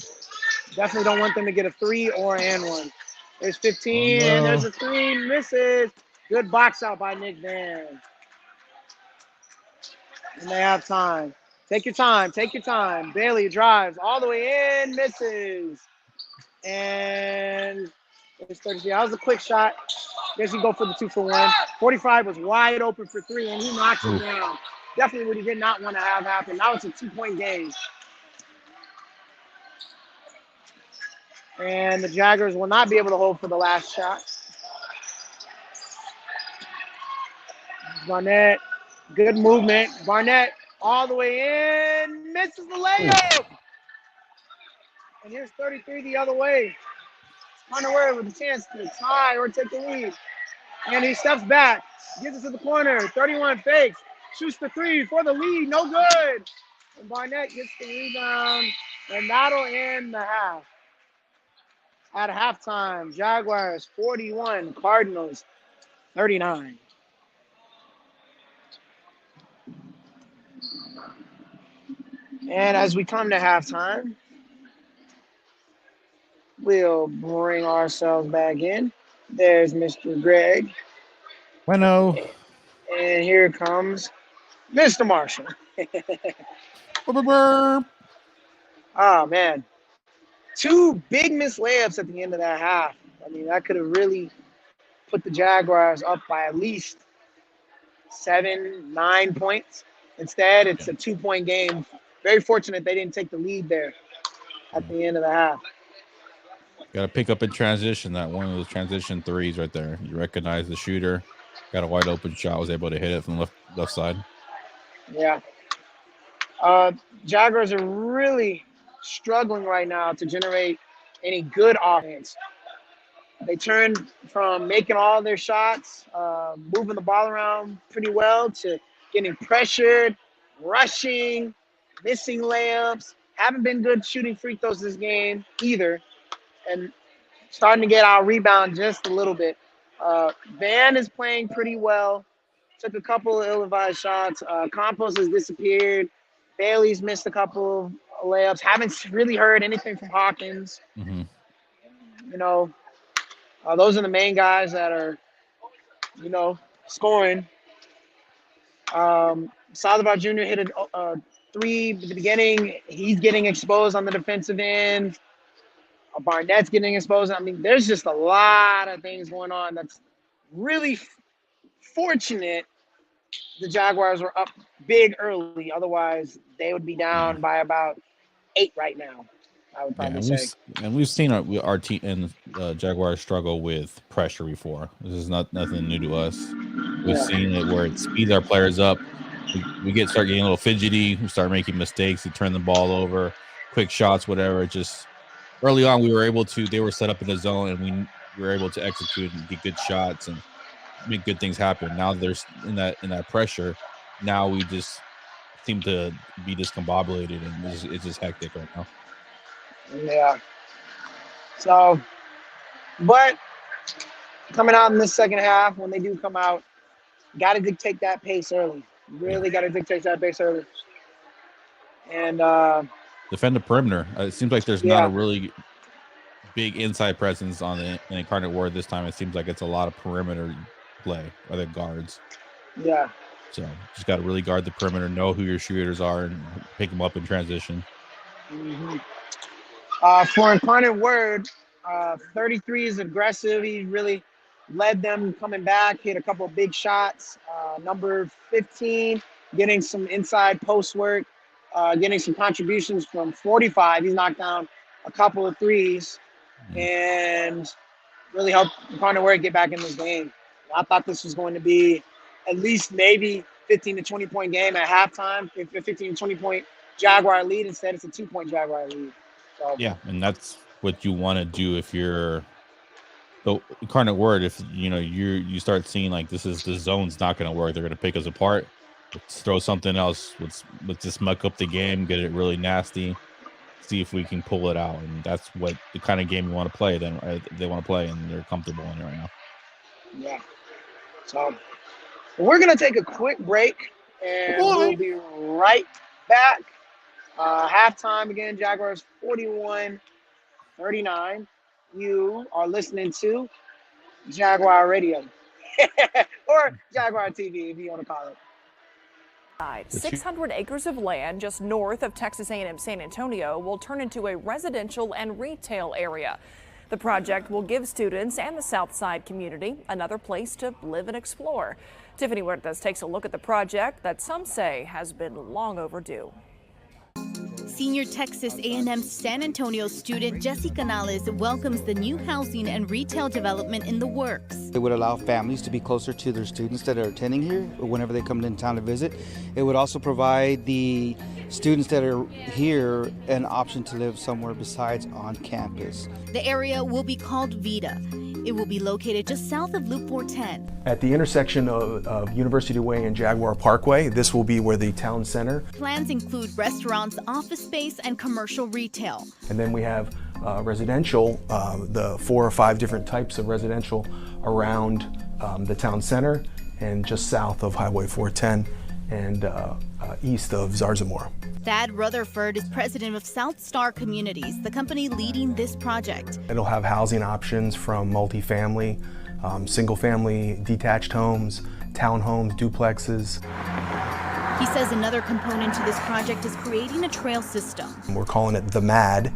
Definitely don't want them to get a 3 or an 1. There's 15 and there's a 3. Misses. Good box out by Nick Van. And they have time. Take your time. Take your time. Bailey drives all the way in. Misses. And it's 33. That was a quick shot. Guess you go for the 2 for 1. 45 was wide open for 3, and he knocks it down. Definitely what he did not want to have happen. Now it's a 2-point game. And the Jaguars will not be able to hold for the last shot. Barnett, good movement. Barnett all the way in, misses the layup. And here's 33 the other way. Underwear with a chance to tie or take the lead. And he steps back, gives it to the corner. 31 fakes, shoots the three for the lead, no good. And Barnett gets the rebound, and that'll end the half. At halftime, Jaguars 41, Cardinals 39. And as we come to halftime, we'll bring ourselves back in. There's Mr. Greg. Bueno. And here comes Mr. Marshall. Oh, man. 2 big missed layups at the end of that half. I mean, that could have really put the Jaguars up by at least 7, 9 points. Instead, it's a 2-point game. Very fortunate they didn't take the lead there at the end of the half. Got to pick up in transition. That one of those transition threes right there. You recognize the shooter. Got a wide open shot. Was able to hit it from the left side. Yeah. Jaguars are really struggling right now to generate any good offense. They turned from making all their shots, moving the ball around pretty well, to getting pressured, rushing, missing layups. Haven't been good shooting free throws this game either, and starting to get out rebound just a little bit. Van is playing pretty well. Took a couple of ill-advised shots. Campos has disappeared. Bailey's missed a couple of layups. Haven't really heard anything from Hawkins. Mm-hmm. You know, those are the main guys that are, scoring. Salazar Jr. hit a 3 at the beginning. He's getting exposed on the defensive end. Barnett's getting exposed. I mean, there's just a lot of things going on that's really fortunate the Jaguars were up big early. Otherwise, they would be down by about 8 right now, I would probably say. And we've seen our team and Jaguars struggle with pressure before. This is nothing new to us. We've seen it where it speeds our players up. We start getting a little fidgety. We start making mistakes. We turn the ball over, quick shots, whatever. It just early on, they were set up in the zone, and we were able to execute and get good shots and make good things happen. Now there's in that pressure. Now we just seem to be discombobulated, and it's just hectic right now. Yeah. So, but coming out in this second half, when they do come out, got to dictate that pace early. Really got to dictate that pace early. And defend the perimeter. It seems like there's not a really big inside presence on the Incarnate Ward this time. It seems like it's a lot of perimeter play by the guards. Yeah. So just got to really guard the perimeter, know who your shooters are, and pick them up in transition. Mm-hmm. For Incarnate Word, 33 is aggressive. He really led them coming back, hit a couple of big shots. Number 15, getting some inside post work, getting some contributions from 45. He's knocked down a couple of threes and really helped Incarnate Word get back in this game. I thought this was going to be at least maybe 15 to 20 point game at halftime. 15 to 20 point Jaguar lead. Instead, it's a 2-point Jaguar lead. So, yeah, and that's what you want to do if you're the Incarnate Word. If you start seeing like the zone's not going to work, they're going to pick us apart. Let's throw something else. Let's just muck up the game, get it really nasty, see if we can pull it out. And that's what the kind of game you want to play. Then they want to play, and they're comfortable in it right now. Yeah. So we're going to take a quick break, and we'll be right back. Halftime again, Jaguars 41-39. You are listening to Jaguar Radio or Jaguar TV, if you want to call it. 600 acres of land just north of Texas A&M San Antonio will turn into a residential and retail area. The project will give students and the Southside community another place to live and explore. Tiffany Huertas takes a look at the project that some say has been long overdue. senior Texas A&M San Antonio student Jesse Canales welcomes the new housing and retail development in the works. It would allow families to be closer to their students that are attending here whenever they come into town to visit. It would also provide the students that are here an option to live somewhere besides on campus. The area will be called Vida. It will be located just south of Loop 410. At the intersection of University Way and Jaguar Parkway, this will be where the town center. Plans include restaurants, office space, and commercial retail. And then we have residential, the 4 or 5 different types of residential around the town center and just south of Highway 410 and east of Zarzamora. Thad Rutherford is president of South Star Communities, the company leading this project. It'll have housing options from multifamily, single-family detached homes, townhomes, duplexes. He says another component to this project is creating a trail system. We're calling it the MAD,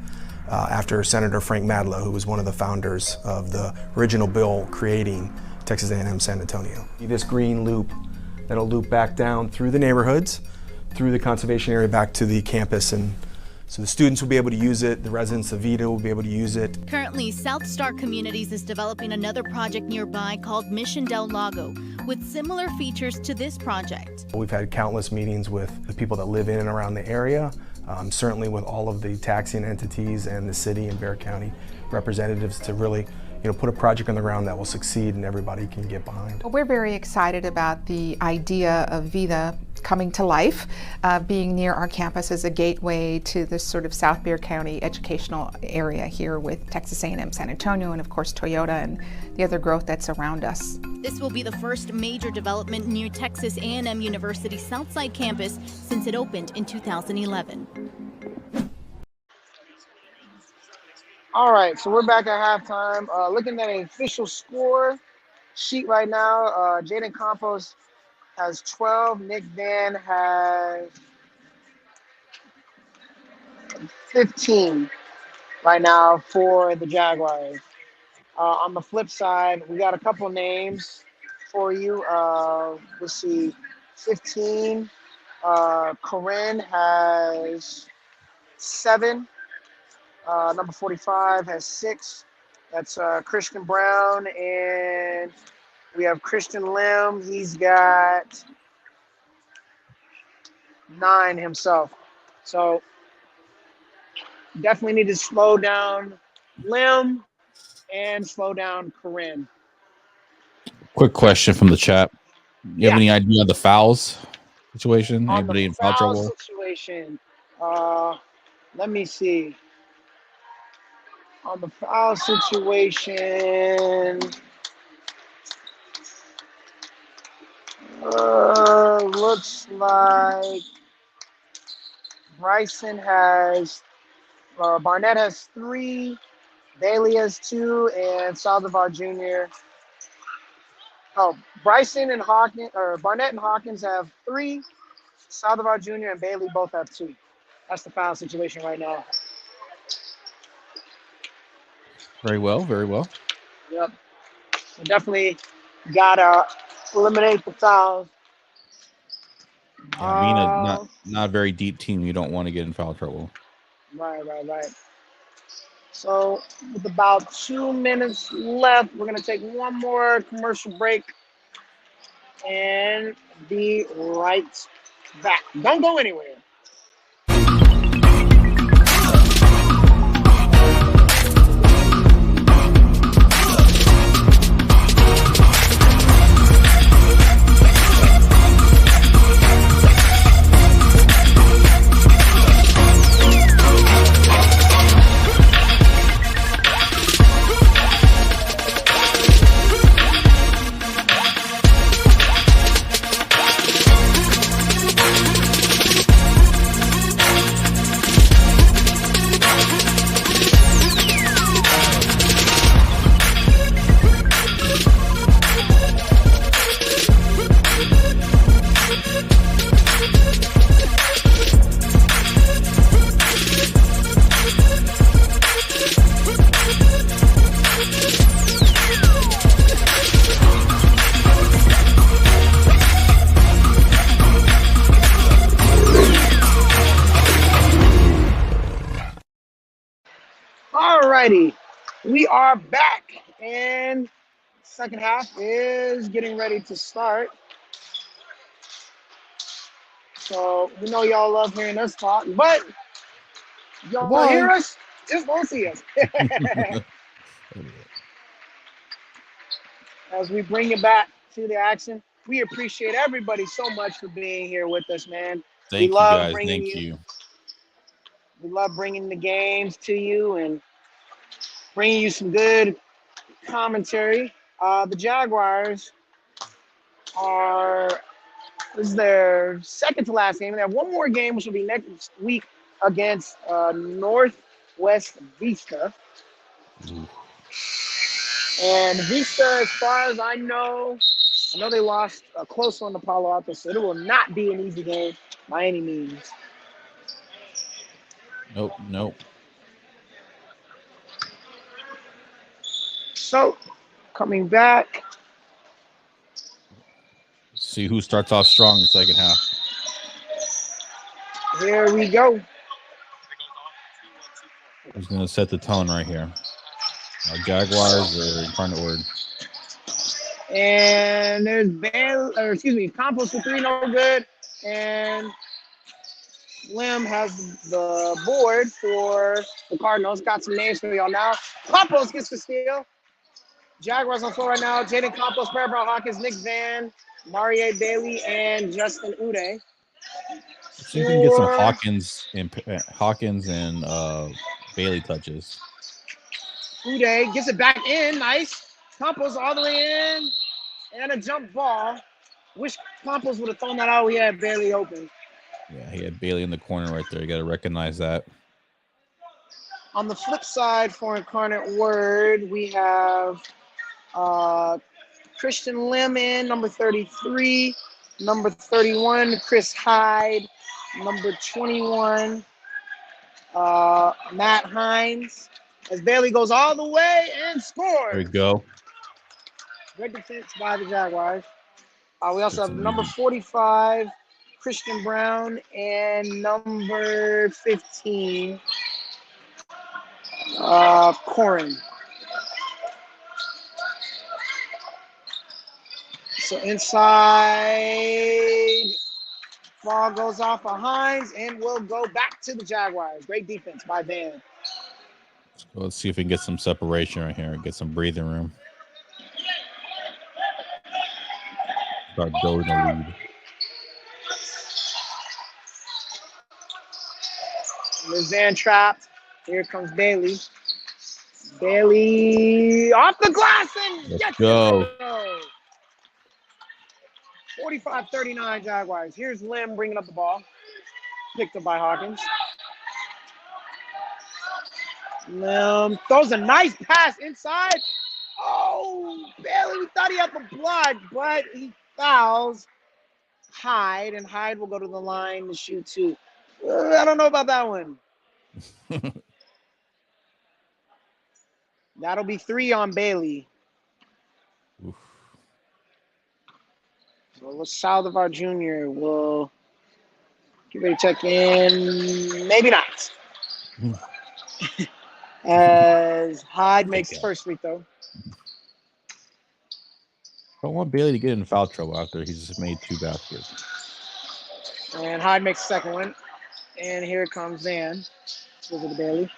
after Senator Frank Madla, who was one of the founders of the original bill creating Texas A&M San Antonio. This green loop that'll loop back down through the neighborhoods, through the conservation area back to the campus, and so the students will be able to use it, the residents of Vida will be able to use it. Currently, South Star Communities is developing another project nearby called Mission Del Lago with similar features to this project. We've had countless meetings with the people that live in and around the area, certainly with all of the taxing entities and the city and Bexar County representatives to really put a project on the ground that will succeed and everybody can get behind. We're very excited about the idea of Vida coming to life, being near our campus as a gateway to this sort of South Bexar County educational area here with Texas A&M San Antonio and of course Toyota and the other growth that's around us. This will be the first major development near Texas A&M University Southside campus since it opened in 2011. All right, so we're back at halftime. Looking at an official score sheet right now, Jaden Campos has 12. Nick Van has 15 right now for the Jaguars. On the flip side, we got a couple names for you. Let's see, 15. Corinne has 7. Number 45 has 6. That's Christian Brown. And we have Christian Lim. He's got 9 himself. So definitely need to slow down Lim and slow down Corinne. Quick question from the chat. You have any idea of the fouls situation? On Anybody the in foul foul trouble? situation, let me see. On the foul situation, looks like Bryson has, Barnett has 3, Bailey has 2, and Saldivar Jr. Oh, Bryson and Hawkins, or Barnett and Hawkins have 3, Saldivar Jr. and Bailey both have 2. That's the foul situation right now. Very well, very well. Yep. So definitely gotta eliminate the fouls. Yeah, being a not a very deep team, you don't want to get in foul trouble. Right. So with about 2 minutes left, we're gonna take one more commercial break and be right back. Don't go anywhere. righty. We are back, and second half is getting ready to start. So we know y'all love hearing us talk, but y'all hear us, just won't see us. As we bring it back to the action, we appreciate everybody so much for being here with us, man. Thank you, guys. Thank you. We love bringing the games to you and bringing you some good commentary. The Jaguars this is their second to last game. They have one more game, which will be next week against Northwest Vista. And Vista, as far as I know they lost a close one to Palo Alto, so it will not be an easy game by any means. Nope. So, coming back. See who starts off strong in the second half. Here we go. Who's going to set the tone right here? Jaguars or Incarnate Word? And there's Campos for 3, no good. And Lim has the board for the Cardinals. Got some names for y'all now. Campos gets the steal. Jaguars on floor right now. Jaden Campos, Brad Brown Hawkins, Nick Van, Marie Bailey, and Justin Uday. See if we can get some Hawkins and Bailey touches. Uday gets it back in. Nice. Campos all the way in. And a jump ball. Wish Campos would have thrown that out. He had Bailey open. Yeah, he had Bailey in the corner right there. You got to recognize that. On the flip side for Incarnate Word, we have Christian Lim in, number 33. Number 31, Chris Hyde. Number 21, Matt Hines. As Bailey goes all the way and scores. There we go. Good defense by the Jaguars. We also have number 45, Christian Brown, and number 15, Corin. So inside, ball goes off of Hines, and we'll go back to the Jaguars. Great defense by Van. Let's see if we can get some separation right here and get some breathing room. Start building a lead. There's Van trapped. Here comes Bailey. Bailey off the glass and let's go. 45-39 Jaguars. Here's Lim bringing up the ball. Picked up by Hawkins. Lim throws a nice pass inside. Oh, Bailey, we thought he had the blood, but he fouls Hyde, and Hyde will go to the line to shoot 2. I don't know about that one. That'll be 3 on Bailey. Oof. So Saldivar Jr. will give it a check in. Maybe not. As Hyde makes his first free throw. I don't want Bailey to get in foul trouble after he's just made 2 baskets. And Hyde makes the second one. And here comes Zan. Goes to Bailey.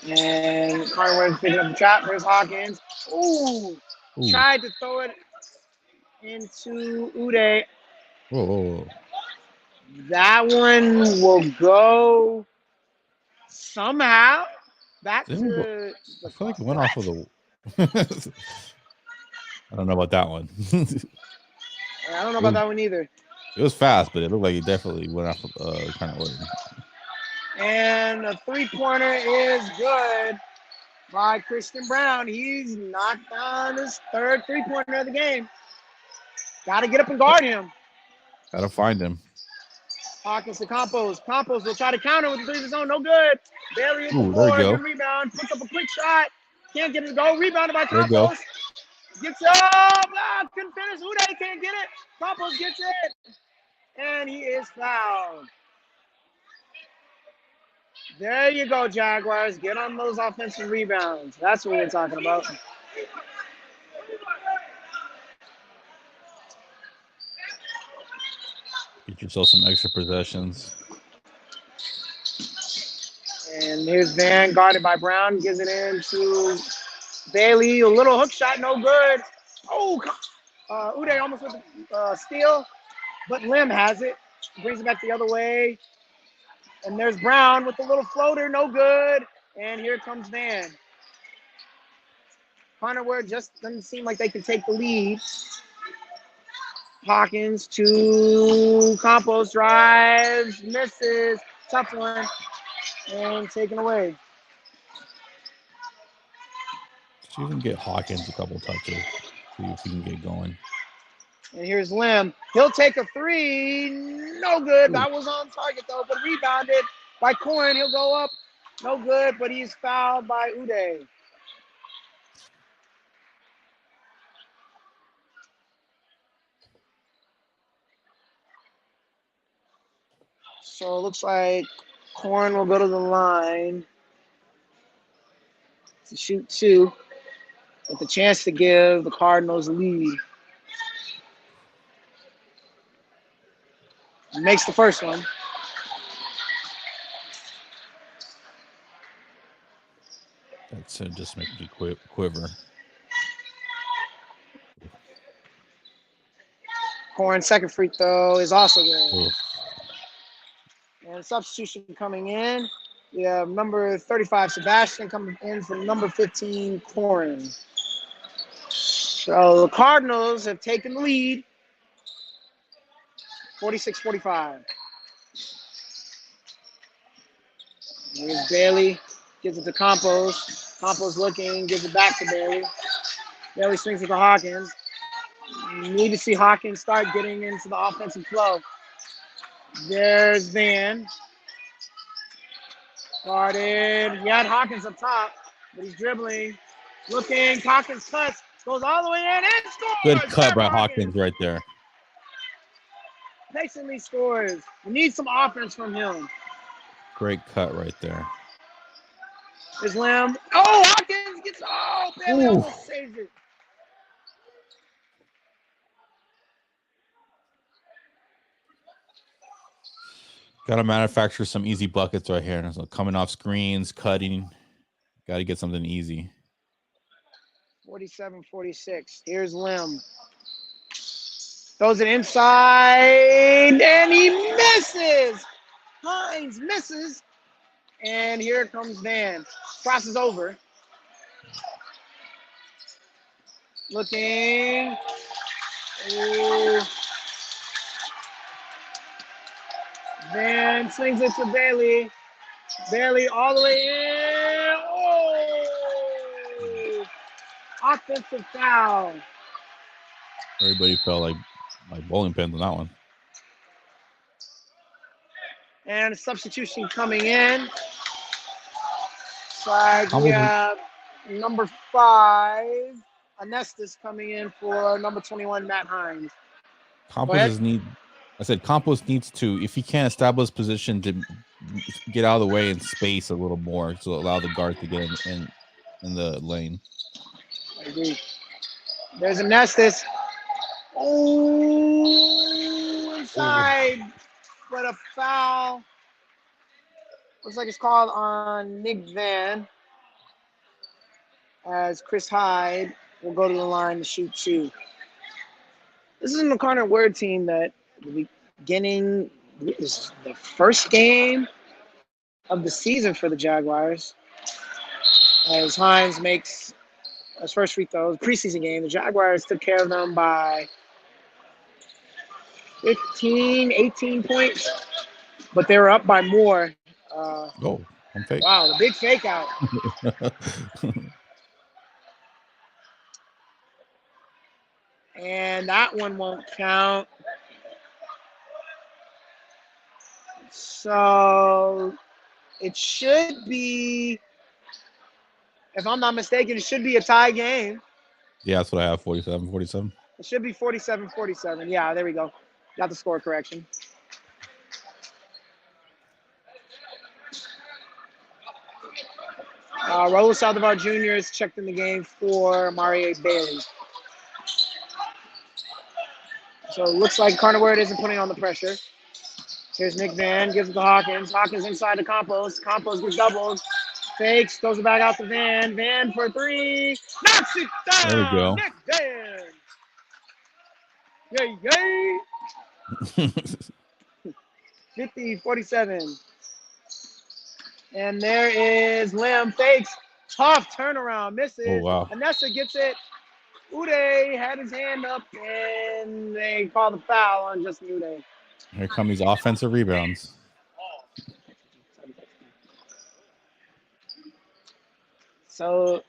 And Carter's picking up the trap. There's Hawkins. Ooh. Tried to throw it into Uday. Whoa. That one will go somehow back to the I feel like it went off of the I don't know about that one. I don't know about that one either. It was fast, but it looked like it definitely went off of kind of way. And a 3-pointer is good by Christian Brown. He's knocked down his third 3-pointer of the game. Got to get up and guard him. Got to find him. Hawkins to Campos. Campos will try to counter with the 3 of his own. No good. Bailey at the There floor. you go. Good rebound. Puts up a quick shot. Can't get it to go. Rebounded by There you go. Campos. Gets up. Couldn't finish. Uday can't get it. Campos gets it. And he is fouled. There you go, Jaguars. Get on those offensive rebounds. That's what we're talking about. Get yourself some extra possessions. And here's Van, guarded by Brown, gives it in to Bailey. A little hook shot, no good. Oh, Uday almost with the steal, but Lim has it. Brings it back the other way. And there's Brown with the little floater, no good. And here comes Van. Hunterware just doesn't seem like they can take the lead. Hawkins to Campos, drives, misses, tough one, and taken away. See if we can get Hawkins a couple touches. See if we can get going. And here's Lim. He'll take a three. No good. That was on target, though, but rebounded by Corin. He'll go up. No good, but he's fouled by Uday. So it looks like Corin will go to the line to shoot two with the chance to give the Cardinals a lead. He makes the first one. That's just make you quiver. Corin's second free throw is also good. Oof. And substitution coming in. We have number 35, Sebastian, coming in from number 15, Corin. So the Cardinals have taken the lead, 46-45. Here's Bailey, gives it to Campos. Campos looking, gives it back to Bailey. Bailey swings it to Hawkins. You need to see Hawkins start getting into the offensive flow. There's Van. Guarded. He had Hawkins up top, but he's dribbling. Looking. Hawkins cuts. Goes all the way in and scores. Good cut by Hawkins right there. Patiently scores. We need some offense from him. Great cut right there. There's Lamb. Oh, Hawkins gets. Oh, Bailey almost saves it. Got to manufacture some easy buckets right here. So coming off screens, cutting. Got to get something easy. 47-46. Here's Lim. Throws it inside, and he misses. Hines misses. And here comes Van. Crosses over. Looking. Ooh. Van swings it to Bailey. Bailey all the way in. Oh! Offensive foul. Everybody felt like bowling pins on that one. And a substitution coming in. Side, we have number 5, Anestis, coming in for number 21, Matt Hines. Campos needs to, if he can't establish position, to get out of the way and space a little more to allow the guards to get in the lane. I agree. There's Anestis. Oh, inside. But a foul. Looks like it's called on Nick Van, as Chris Hyde will go to the line to shoot two. This is an incarnate word team that the beginning is the first game of the season for the Jaguars. As Hines makes his first free throw, preseason game, the Jaguars took care of them by 15, 18 points, but they were up by more. I'm fake. Wow, the big fake out. And that one won't count. So it should be, if I'm not mistaken, it should be a tie game. Yeah, that's what I have, 47-47. It should be 47-47. Yeah, there we go. Got the score correction. Raul Saldivar Jr. is checked in the game for Mario Bailey. So it looks like Carnaware isn't putting on the pressure. Here's Nick Van, gives it to Hawkins. Hawkins inside to Campos. Campos gets doubled. Fakes, throws it back out to Van. Van for three. Knocks it down. There we go. Nick Van. Yay, yay. 50-47. And there is Lim. Fakes. Tough turnaround. Misses. Oh, wow. Anessa gets it. Uday had his hand up, and they call the foul on Justin Uday. Here come these offensive rebounds. So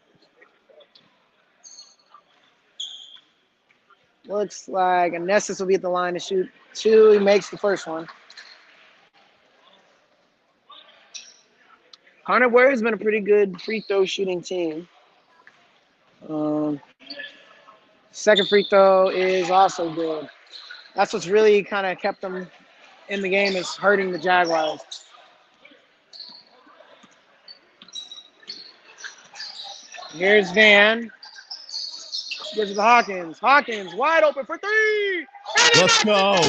looks like Anessis will be at the line to shoot two. He makes the first one. Connor Ware has been a pretty good free throw shooting team. Second free throw is also good. That's what's really kind of kept them in the game, is hurting the Jaguars. Here's Van. Gives it to Hawkins. Hawkins wide open for three. Let's go.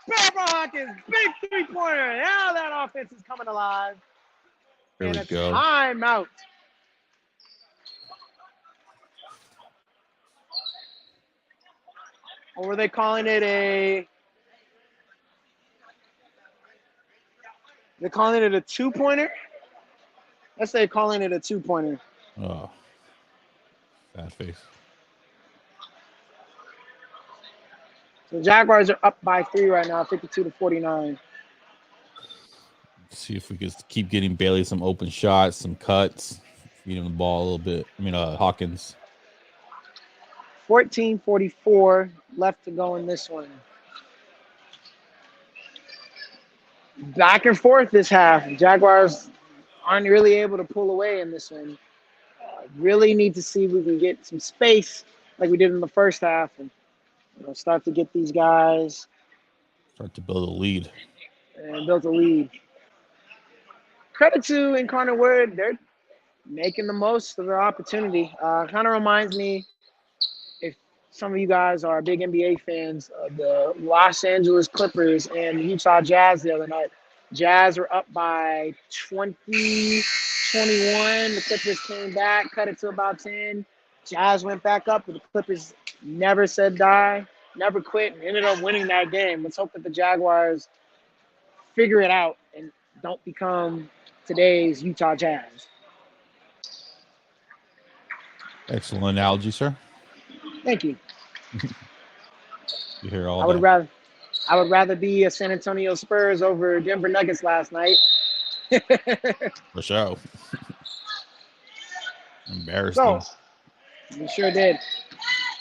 Barbara Hawkins, big three-pointer. Now that offense is coming alive. There we go. Timeout. Or were they calling it a? They're calling it a two-pointer. Let's say calling it a two-pointer. Oh, bad face. The Jaguars are up by 3 right now, 52-49. See if we can keep getting Bailey some open shots, some cuts, feed him the ball a little bit. I mean, Hawkins. 14:44 left to go in this one. Back and forth this half. Jaguars aren't really able to pull away in this one. Really need to see if we can get some space like we did in the first half and start to get these guys. Start to build a lead. And build a lead. Credit to Incarnate Word. They're making the most of their opportunity. Kind of reminds me, if some of you guys are big NBA fans, of the Los Angeles Clippers and Utah Jazz the other night. Jazz were up by 20, 21. The Clippers came back, cut it to about 10. Jazz went back up, but the Clippers never said die, never quit, and ended up winning that game. Let's hope that the Jaguars figure it out and don't become today's Utah Jazz. Excellent analogy, sir. Thank you. You hear all I would that. I would rather be a San Antonio Spurs over Denver Nuggets last night. For sure. Embarrassing. So, we sure did.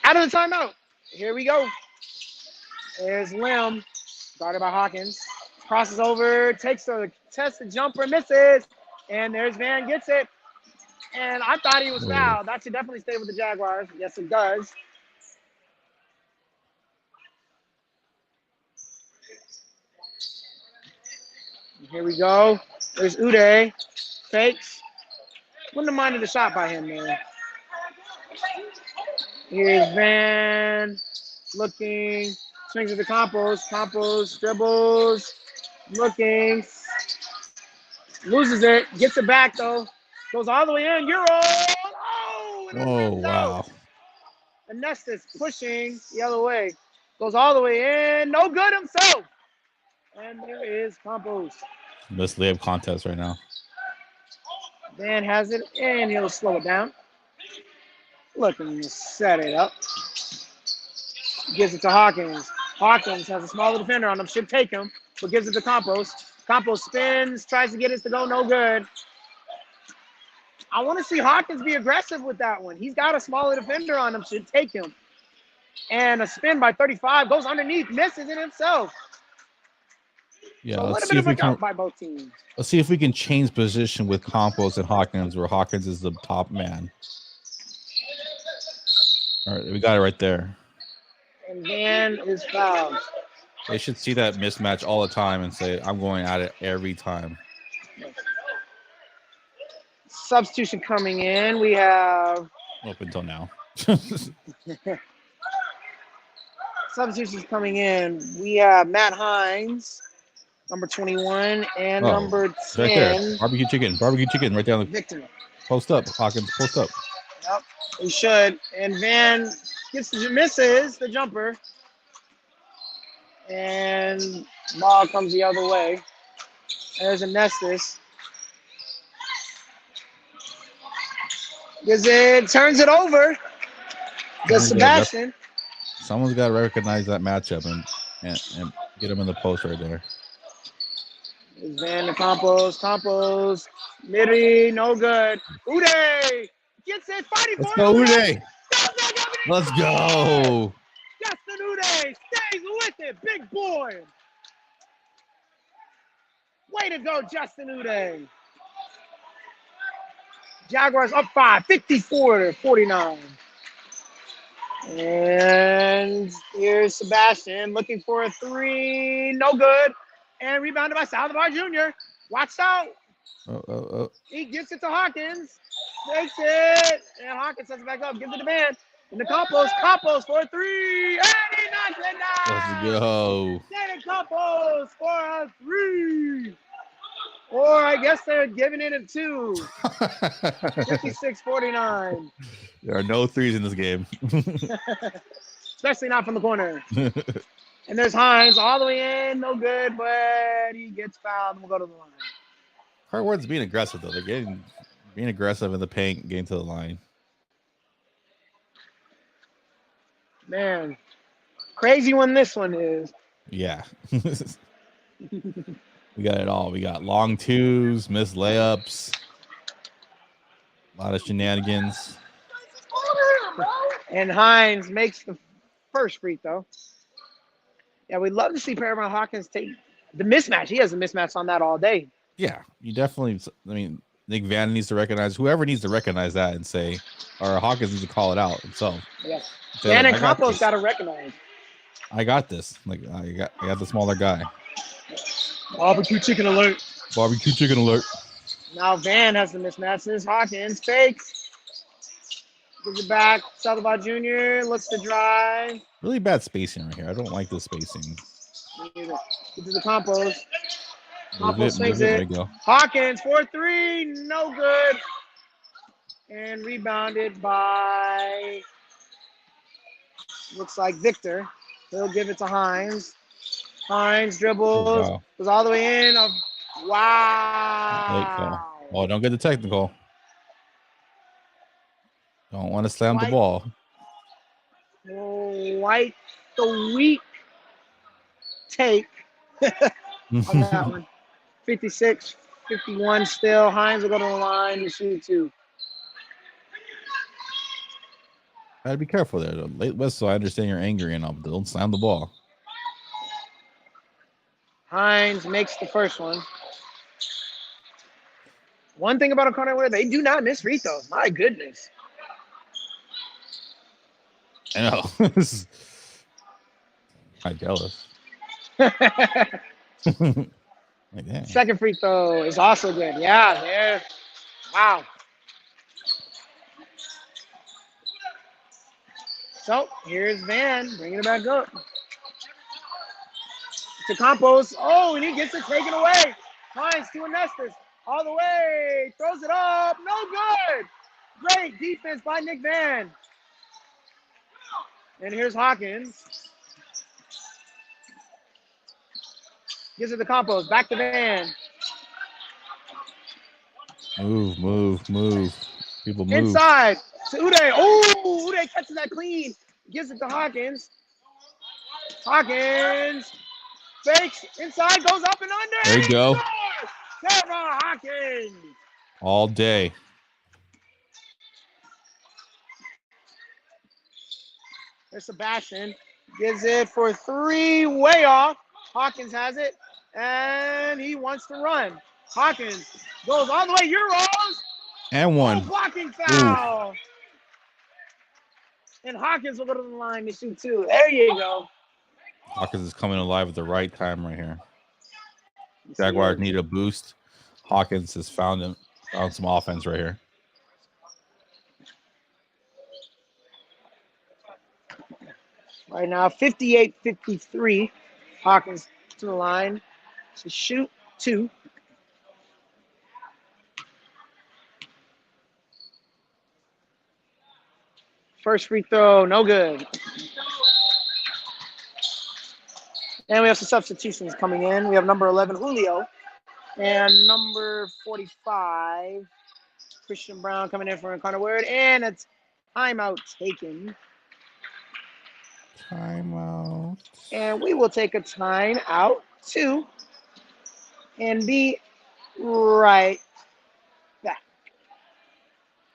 Out of the timeout. Here we go. There's Lim, guarded by Hawkins. Crosses over, takes the tested jumper, misses. And there's Van, gets it. And I thought he was fouled. That should definitely stay with the Jaguars. Yes, it does. Here we go. There's Uday. Fakes. Wouldn't have minded the shot by him, man. Here's Van. Looking. Swings it to Campos. Campos dribbles. Looking. Loses it. Gets it back, though. Goes all the way in. Euro. Oh! Whoa, wow. Anestis pushing the other way. Goes all the way in. No good himself. And there is Campos. This layup contest right now. Van has it, and he'll slow it down. Looking to set it up. Gives it to Hawkins. Hawkins has a smaller defender on him. Should take him, but gives it to Campos. Campos spins, tries to get it to go. No good. I want to see Hawkins be aggressive with that one. He's got a smaller defender on him. Should take him. And a spin by 35. Goes underneath. Misses it himself. Yeah, So let's see if we can. by both teams. Let's see if we can change position with Campos and Hawkins, where Hawkins is the top man. All right, we got it right there. And Van is fouled. They should see that mismatch all the time and say, "I'm going at it every time." Substitution coming in. We have Up until now. substitutions coming in. We have Matt Hines, number 21, and number 10. Right there. Barbecue chicken right down the Victor. Post up, Hawkins, post up. Yep, he should. And Van misses the jumper. And ball comes the other way. There's a Nestus. Turns it over. Does Sebastian. Someone's got to recognize that matchup and get him in the post right there. Van to Campos, Miri, no good. Uday gets it, fighting Let's for go, it. Uday. Let's go. Justin Uday stays with it, big boy. Way to go, Justin Uday. Jaguars up 5, 54-49. And here's Sebastian looking for a three, no good. And rebounded by Saldivar Jr. Watch out. He gets it to Hawkins. Takes it. And Hawkins sets it back up. Gives it to Van. And the Campos for a three. And he knocks it down. Let's go. David Campos for a three. Or I guess they're giving it a two. 56-49. There are no threes in this game. Especially not from the corner. And there's Hines all the way in, no good, but he gets fouled and we'll go to the line. Harvard's being aggressive though. They're being aggressive in the paint, getting to the line. Man, crazy one this one is. Yeah. We got it all. We got long twos, missed layups, a lot of shenanigans. And Hines makes the first free throw. Yeah, we'd love to see Paramount Hawkins take the mismatch. He has a mismatch on that all day. Yeah, you definitely. I mean, Nick Van needs to recognize, whoever needs to recognize that and say, or Hawkins needs to call it out himself. Yeah, Van and Campos got to recognize. I got this. Like I got the smaller guy. Barbecue chicken alert. Barbecue chicken alert. Now Van has the mismatch. This Hawkins fakes. Gives it back. Saldivar Jr. looks to drive. Really bad spacing right here. I don't like this spacing. Get to the Campos. Campos Move swings it. There it. you go. Hawkins 4-3, no good. And rebounded by, looks like Victor. He'll give it to Hines. Hines dribbles, goes all the way in. Wow. Oh, don't get the technical. Don't want to slam the ball. Quite the weak take on that one. 56-51 still. Hines will go to the line to shoot two. Gotta be careful there. The late whistle, I understand you're angry and all, but don't slam the ball. Hines makes the first one. One thing about O'Connor, they do not miss free throws. My goodness. I know. I'm jealous. Like that. Second free throw is also good. Yeah, there. Wow. So here's Van bringing it back up. To Campos. Oh, and he gets it taken away. Hines to Nestus. All the way. Throws it up. No good. Great defense by Nick Van. And here's Hawkins. Gives it to Campos. Back to Van. Move. People move. Inside to Uday. Oh, Uday catches that clean. Gives it to Hawkins. Hawkins fakes inside, goes up and under. There you go. Sarah Hawkins. All day. There's Sebastian. Gives it for three, way off. Hawkins has it, and he wants to run. Hawkins goes all the way, Euros. And one. Blocking foul. Ooh. And Hawkins will go to the line to shoot two. There you go. Hawkins is coming alive at the right time right here. Jaguars need a boost. Hawkins has found some offense right here. Right now, 58-53. Hawkins to the line to shoot 2. First free throw, no good. And we have some substitutions coming in. We have number 11, Julio, and number 45, Christian Brown, coming in for Connor Word, and a timeout taken. Timeout. And we will take a timeout too, and be right back.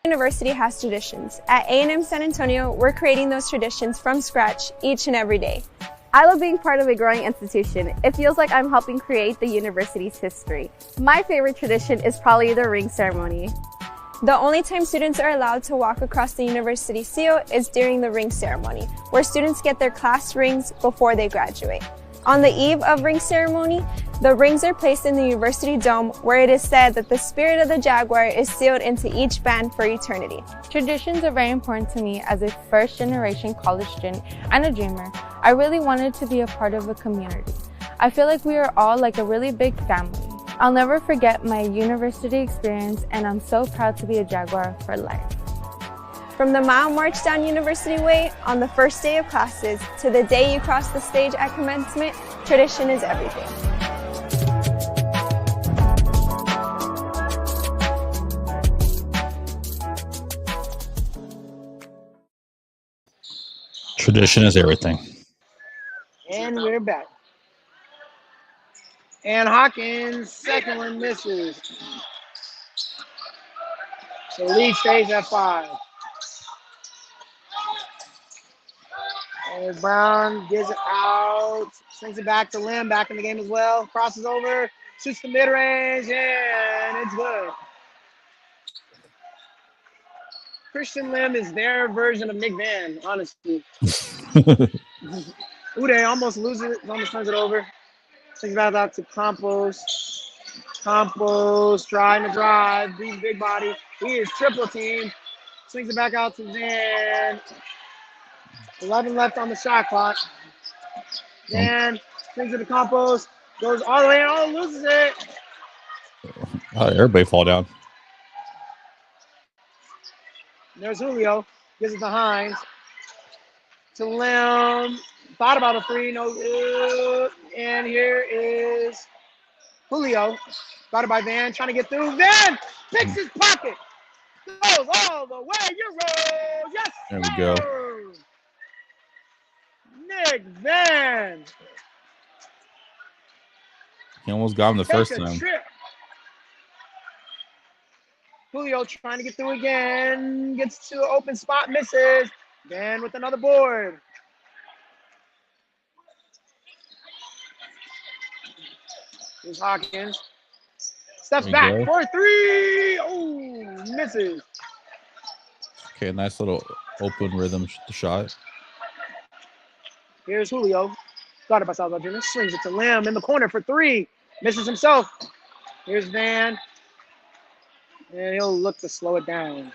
University has traditions. At A&M San Antonio, we're creating those traditions from scratch each and every day. I love being part of a growing institution. It feels like I'm helping create the university's history. My favorite tradition is probably the ring ceremony. The only time students are allowed to walk across the university seal is during the ring ceremony, where students get their class rings before they graduate. On the eve of ring ceremony, the rings are placed in the university dome, where it is said that the spirit of the Jaguar is sealed into each band for eternity. Traditions are very important to me as a first-generation college student and a dreamer. I really wanted to be a part of a community. I feel like we are all like a really big family. I'll never forget my university experience, and I'm so proud to be a Jaguar for life. From the mile march down University Way on the first day of classes to the day you cross the stage at commencement, tradition is everything. Tradition is everything. And we're back. And Hawkins, second one misses. So lead stays at 5. And Brown gives it out, swings it back to Lim, back in the game as well. Crosses over, shoots the mid-range, and it's good. Christian Lim is their version of Nick Van, honestly. Uday almost loses it, almost turns it over. Swings back out to Campos. Campos trying to drive, big body. He is triple teamed. Swings it back out to Van. 11 left on the shot clock. Van swings it to Campos. Goes all the way and loses it. Everybody fall down. There's Julio. Gives it to Hines. To Lim. Thought about a 3. No good. And here is Julio. Got it by Van. Trying to get through. Van picks his pocket. Goes all the way. Euros. Yes. There we go. Nick Van. He almost got him the first time. Trip. Julio trying to get through again. Gets to an open spot. Misses. Van with another board. Here's Hawkins. Steps back for 3. Oh, misses. Okay, nice little open rhythm shot. Here's Julio. Got it by Salvador Jr. Swings it to Lim in the corner for 3. Misses himself. Here's Van. And he'll look to slow it down.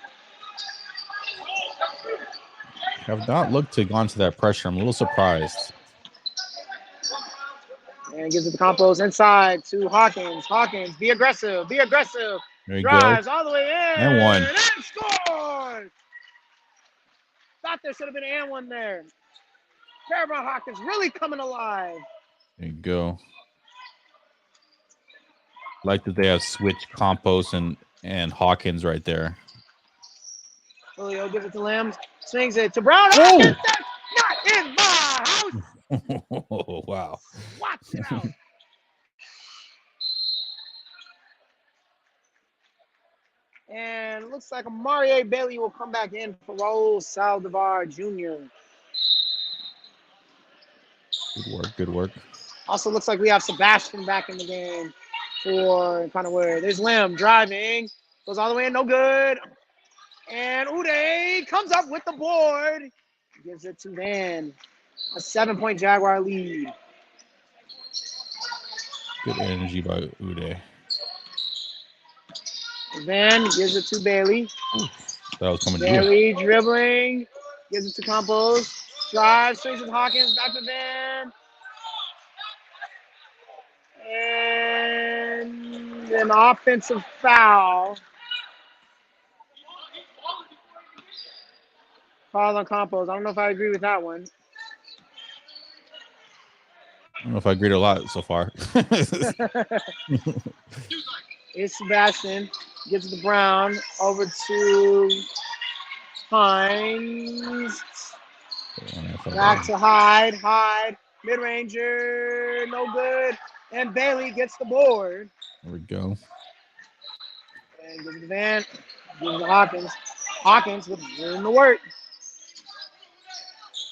Have not looked to go into that pressure. I'm a little surprised. And gives it to Campos inside to Hawkins. Hawkins, be aggressive, be aggressive. There you Drives go. all the way in. And one. And scores. Thought there should have been an and one there. Paramount Hawkins really coming alive. There you go. Like that they have switched Campos and Hawkins right there. Julio gives it to Lim. Swings it to Brown. Hawkins, that's not in my house. Oh, wow. Watch it out. And it looks like Amari Bailey will come back in for Raul Saldivar Jr. Good work, good work. Also looks like we have Sebastian back in the game for kind of where there's Lim driving, goes all the way in, no good. And Uday comes up with the board, gives it to Van. A 7-point Jaguar lead. Good energy by Uday. Van gives it to Bailey. That was coming. Bailey dribbling, gives it to Campos. Drive, swings with Hawkins, back to Van. And an offensive foul. Call on Campos. I don't know if I agree with that one. I don't know if I agreed a lot so far. It's Sebastian. Gives it to Brown. Over to Hines. Back to Hyde. Hyde. Mid-ranger. No good. And Bailey gets the board. There we go. And gives it to Van. Gives it to Hawkins. Hawkins with room to work.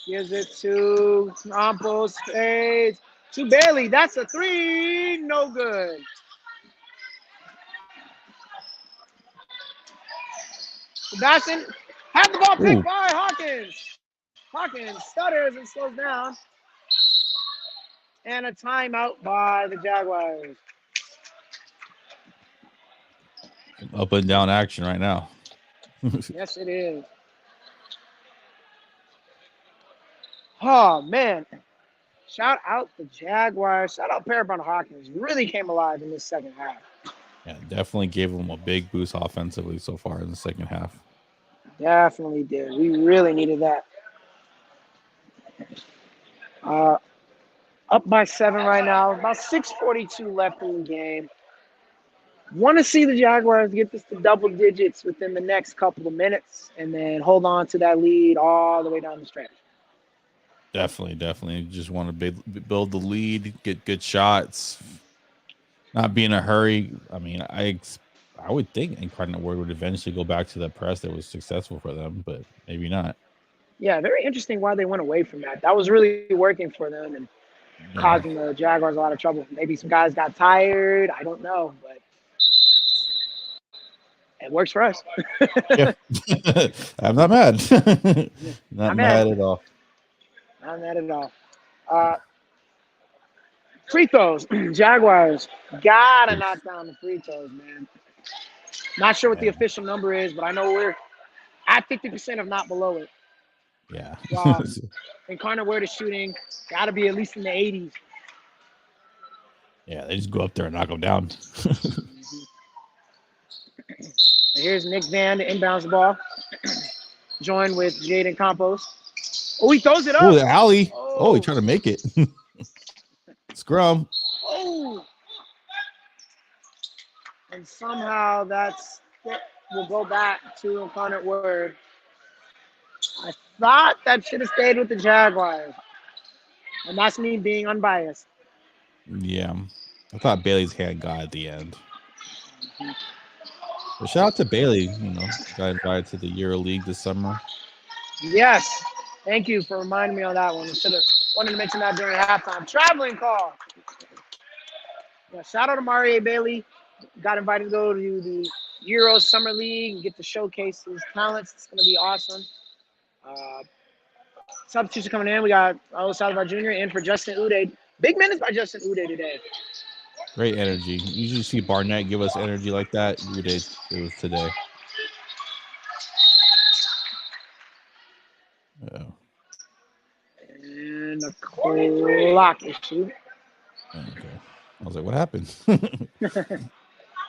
Gives it to Campos. Fades to Bailey. That's a three. No good. Sebastian had the ball picked by Hawkins. Hawkins stutters and slows down. And a timeout by the Jaguars. Up and down action right now. Yes, it is. Oh, man. Shout out the Jaguars. Shout out Parabon Hawkins. Really came alive in this second half. Yeah, definitely gave them a big boost offensively so far in the second half. Definitely did. We really needed that. Up by 7 right now. About 6:42 left in the game. Want to see the Jaguars get this to double digits within the next couple of minutes and then hold on to that lead all the way down the stretch. Definitely. Just want to build the lead, get good shots, not be in a hurry. I mean, I would think Incarnate Word would eventually go back to that press that was successful for them, but maybe not. Yeah, very interesting why they went away from that. That was really working for them and causing the Jaguars a lot of trouble. Maybe some guys got tired. I don't know, but it works for us. Yeah. I'm not mad. Not mad at all. Not mad at all. Free throws. Jaguars gotta knock down the free throws, man. Not sure what the official number is, but I know we're at 50%, if not below it. Yeah. Incarnate Word is shooting. Gotta be at least in the 80s. Yeah, they just go up there and knock them down. Here's Nick Van to inbounds the ball. Joined with Jaden Campos. Oh, he throws it up. Oh, the alley. Oh, he's trying to make it. Scrum. Oh. And somehow will go back to Incarnate Word. I thought that should have stayed with the Jaguars. And that's me being unbiased. Yeah. I thought Bailey's hand got at the end. But shout out to Bailey, got invited to the Euro League this summer. Yes. Thank you for reminding me on that one. I should have wanted to mention that during halftime. Traveling call. Yeah, shout out to Mario Bailey. Got invited to go to the Euro Summer League and get to showcase his talents. It's going to be awesome. Substitutes are coming in. We got Raul Salazar Jr. in for Justin Uday. Big minutes by Justin Uday today. Great energy. You usually see Barnett give us energy like that. Uday, it was today. Oh. And a clock issue. Okay. I was like, what happened?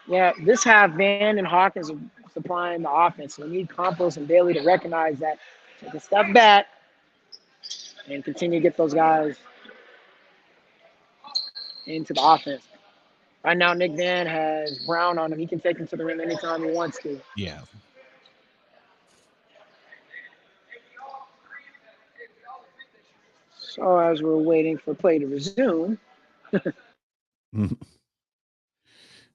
Yeah, this half, Van and Hawkins are supplying the offense. We need Campos and Bailey to recognize that. Take a step back and continue to get those guys into the offense. Right now, Nick Van has Brown on him. He can take him to the rim anytime he wants to. Yeah. So as we're waiting for play to resume.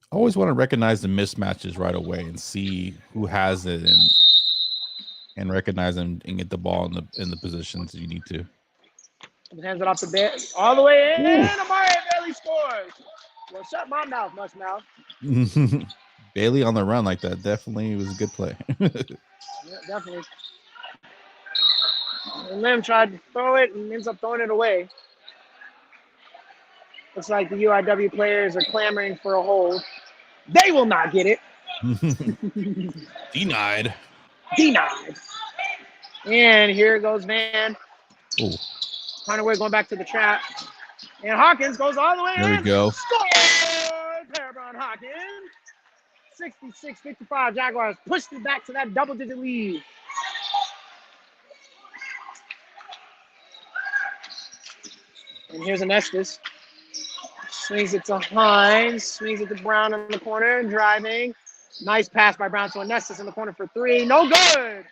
I always want to recognize the mismatches right away and see who has it and recognize them and get the ball in the positions you need to. Hands it off the bed all the way in, and Amari Bailey scores. Well, shut my mouth, much mouth. Bailey on the run like that definitely was a good play. Yeah, definitely. And Lim tried to throw it and ends up throwing it away. Looks like the UIW players are clamoring for a hold. They will not get it. Denied. And here goes Van. Ooh. Conway going back to the trap. And Hawkins goes all the way There we in. go. Score! Parabon Hawkins. 66-55. Jaguars pushed it back to that double-digit lead. And here's Anestis. Swings it to Hines. Swings it to Brown in the corner. Driving. Nice pass by Brown to Anestis in the corner for three. No good.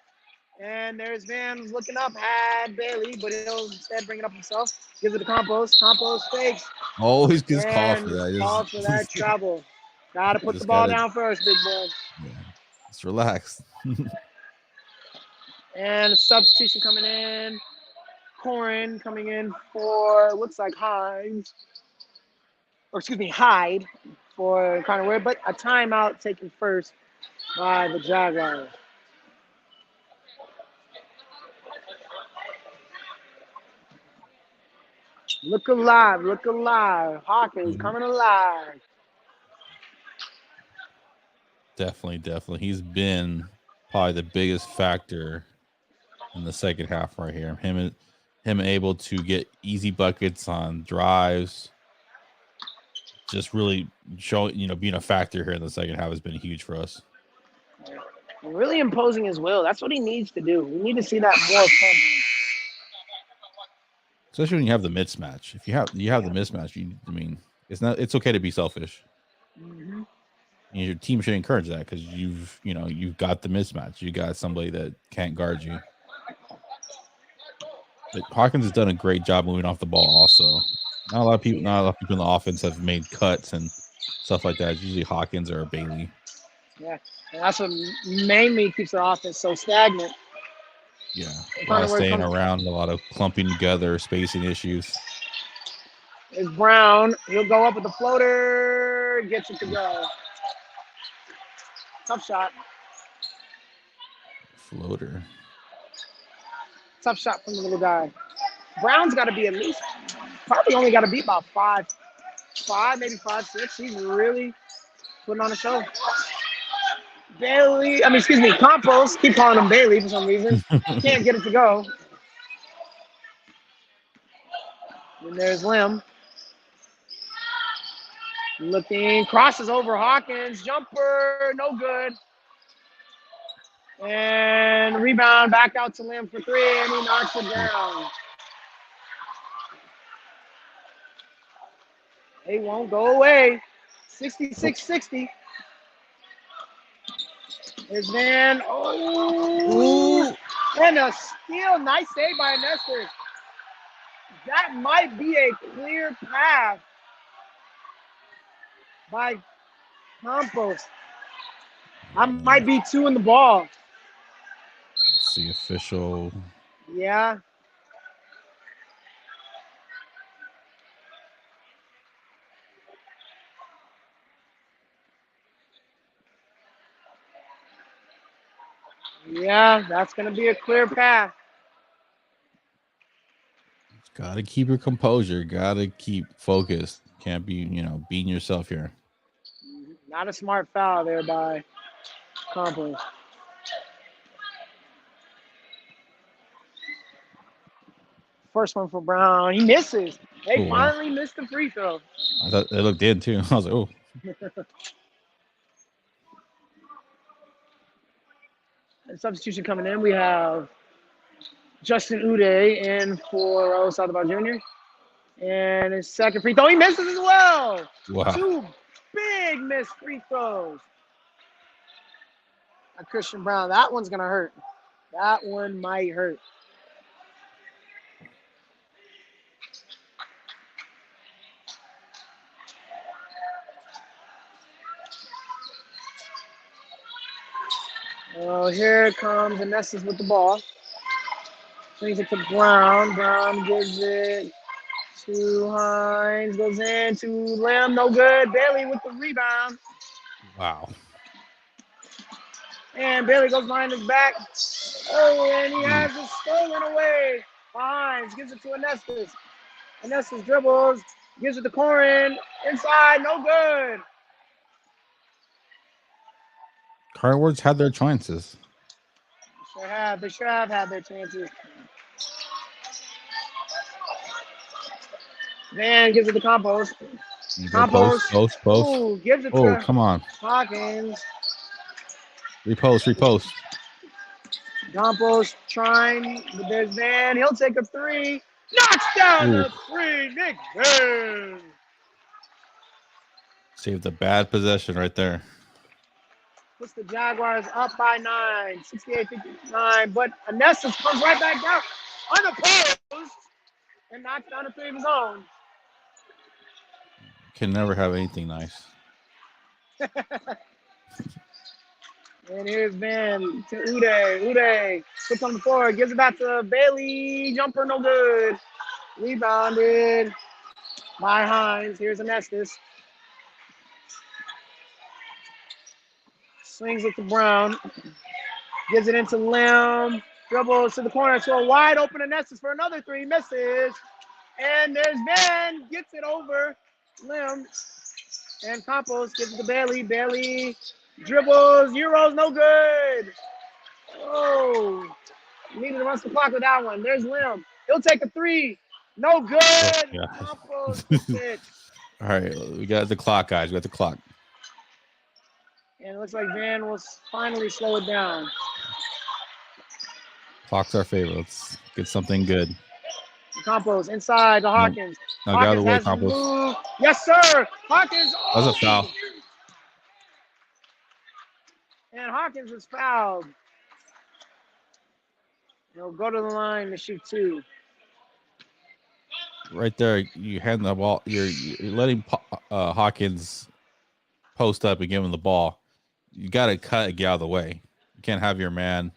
And there's Van looking up. Had Bailey, but he'll instead bring it up himself. Gives it to Campos. Campos fakes. Always gets called for And that. called for that trouble. Got to put the ball down first, big boy. Yeah, just relax. And a substitution coming in. Corin coming in for, looks like Hyde for Conway, but a timeout taken first by the Jaguars. Look alive, look alive. Hawkins coming alive. Definitely. He's been probably the biggest factor in the second half right here. Him able to get easy buckets on drives. Just really being a factor here in the second half has been huge for us. Really imposing his will. That's what he needs to do. We need to see that more from him. Especially when you have the mismatch. If you have the mismatch, it's okay to be selfish. Mm-hmm. And your team should encourage that because you've got the mismatch. You got somebody that can't guard you. But Hawkins has done a great job moving off the ball. Also, not a lot of people in the offense have made cuts and stuff like that. It's usually Hawkins or Bailey. Yeah, and that's what mainly keeps their offense so stagnant. Yeah, a lot of staying around, a lot of clumping together, spacing issues. It's Brown. He'll go up with the floater. Gets it to go. Tough shot. Floater. Tough shot from the little guy. Brown's got to be at least, probably only got to be about 5'5", maybe 5'6". He's really putting on a show. Campos. Keep calling him Bailey for some reason. Can't get it to go. And there's Lim. Looking, crosses over Hawkins. Jumper, no good. And rebound back out to Lim for three, and he knocks it down. They won't go away. 66-60. There's Van. Oh, and a steal. Nice save by Nestor. That might be a clear path by Campos. I might be two in the ball. Let's see, official. Yeah. Yeah, that's going to be a clear path. Got to keep your composure. Got to keep focused. Can't be, beating yourself here. Not a smart foul there by Campos. First one for Brown. He misses. They finally missed the free throw. I thought they looked in too. I was like, oh. And substitution coming in. We have Justin Uday in for Raul Saldivar Jr. And his second free throw, he misses as well. Wow. Two big missed free throws. Christian Brown, that one's going to hurt. That one might hurt. Well, here comes Anestis with the ball. Brings it to Brown. Brown gives it to Hines. Goes in to Lamb. No good. Bailey with the rebound. Wow. And Bailey goes behind his back. Oh, and he has it stolen away. Hines gives it to Anestis. Anestis dribbles. Gives it to Corin. Inside. No good. Cardinals had their chances. They sure have had their chances. Van gives it to Campos. You go Campos. post. Ooh, gives it Oh, to come on. Hawkins. Repost. Campos trying, but there's Van. He'll take a three. Knocks down Ooh. the three. Nick Van. Saved a bad possession right there. Puts the Jaguars up by 9, 68-59. But Anestis comes right back down, unopposed, and knocks down a three of his own. Can never have anything nice. And here's Van to Uday. Uday puts on the floor, gives it back to Bailey. Jumper no good. Rebounded by Hines. Here's Anestis. Swings it to Brown. Gives it into Lim. Dribbles to the corner to a wide open Anestis for another three. Misses. And there's Van. Gets it over Lim. And Campos gives it to Bailey. Bailey dribbles. Euros no good. Oh. Needed to run some clock with that one. There's Lim. He'll take a three. No good. Yeah. Campos gets it. All right, we got the clock, guys. We got the clock. And it looks like Van will finally slow it down. Clock's our favorite. Let's get something good. Campos inside to Hawkins. No, get out of the way, has to Campos. move. Yes, sir. Hawkins. That was a foul. And Hawkins is fouled. He'll go to the line to shoot two. Right there, you hand the ball. You're letting Hawkins post up and give him the ball. You got to cut and get out of the way. You can't have your man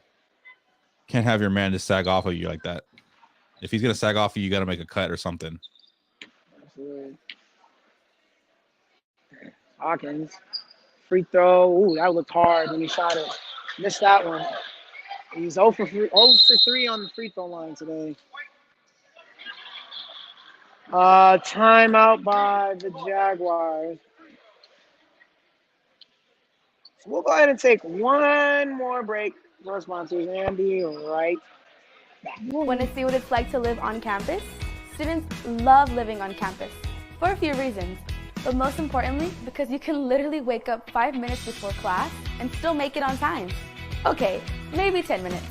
just sag off of you like that. If he's gonna sag off of you, you got to make a cut or something. Absolutely. Hawkins, free throw. Ooh, that looked hard when he shot it. Missed that one. He's 0 for 3 on the free throw line today. Timeout by the Jaguars. So we'll go ahead and take one more break. Our sponsors, Andy, right back. Want to see what it's like to live on campus? Students love living on campus for a few reasons, but most importantly, because you can literally wake up 5 minutes before class and still make it on time. Okay, maybe 10 minutes.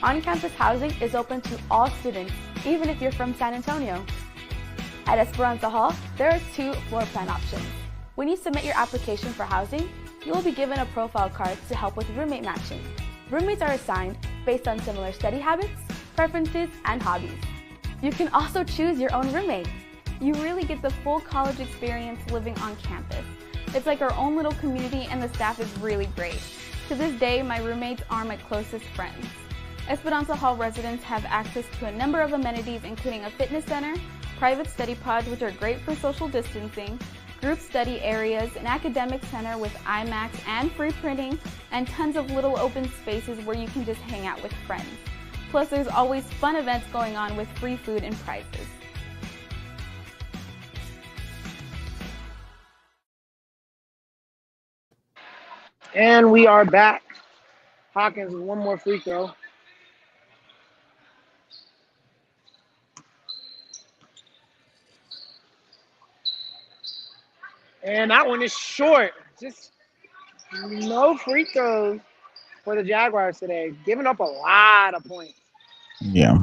On-campus housing is open to all students, even if you're from San Antonio. At Esperanza Hall, there are 2 floor plan options. When you submit your application for housing, you will be given a profile card to help with roommate matching. Roommates are assigned based on similar study habits, preferences, and hobbies. You can also choose your own roommate. You really get the full college experience living on campus. It's like our own little community, and the staff is really great. To this day, my roommates are my closest friends. Esperanza Hall residents have access to a number of amenities, including a fitness center, private study pods, which are great for social distancing, group study areas, an academic center with IMAX and free printing, and tons of little open spaces where you can just hang out with friends. Plus, there's always fun events going on with free food and prizes. And we are back. Hawkins with one more free throw. And that one is short. Just no free throws for the Jaguars today. Giving up a lot of points. Yeah.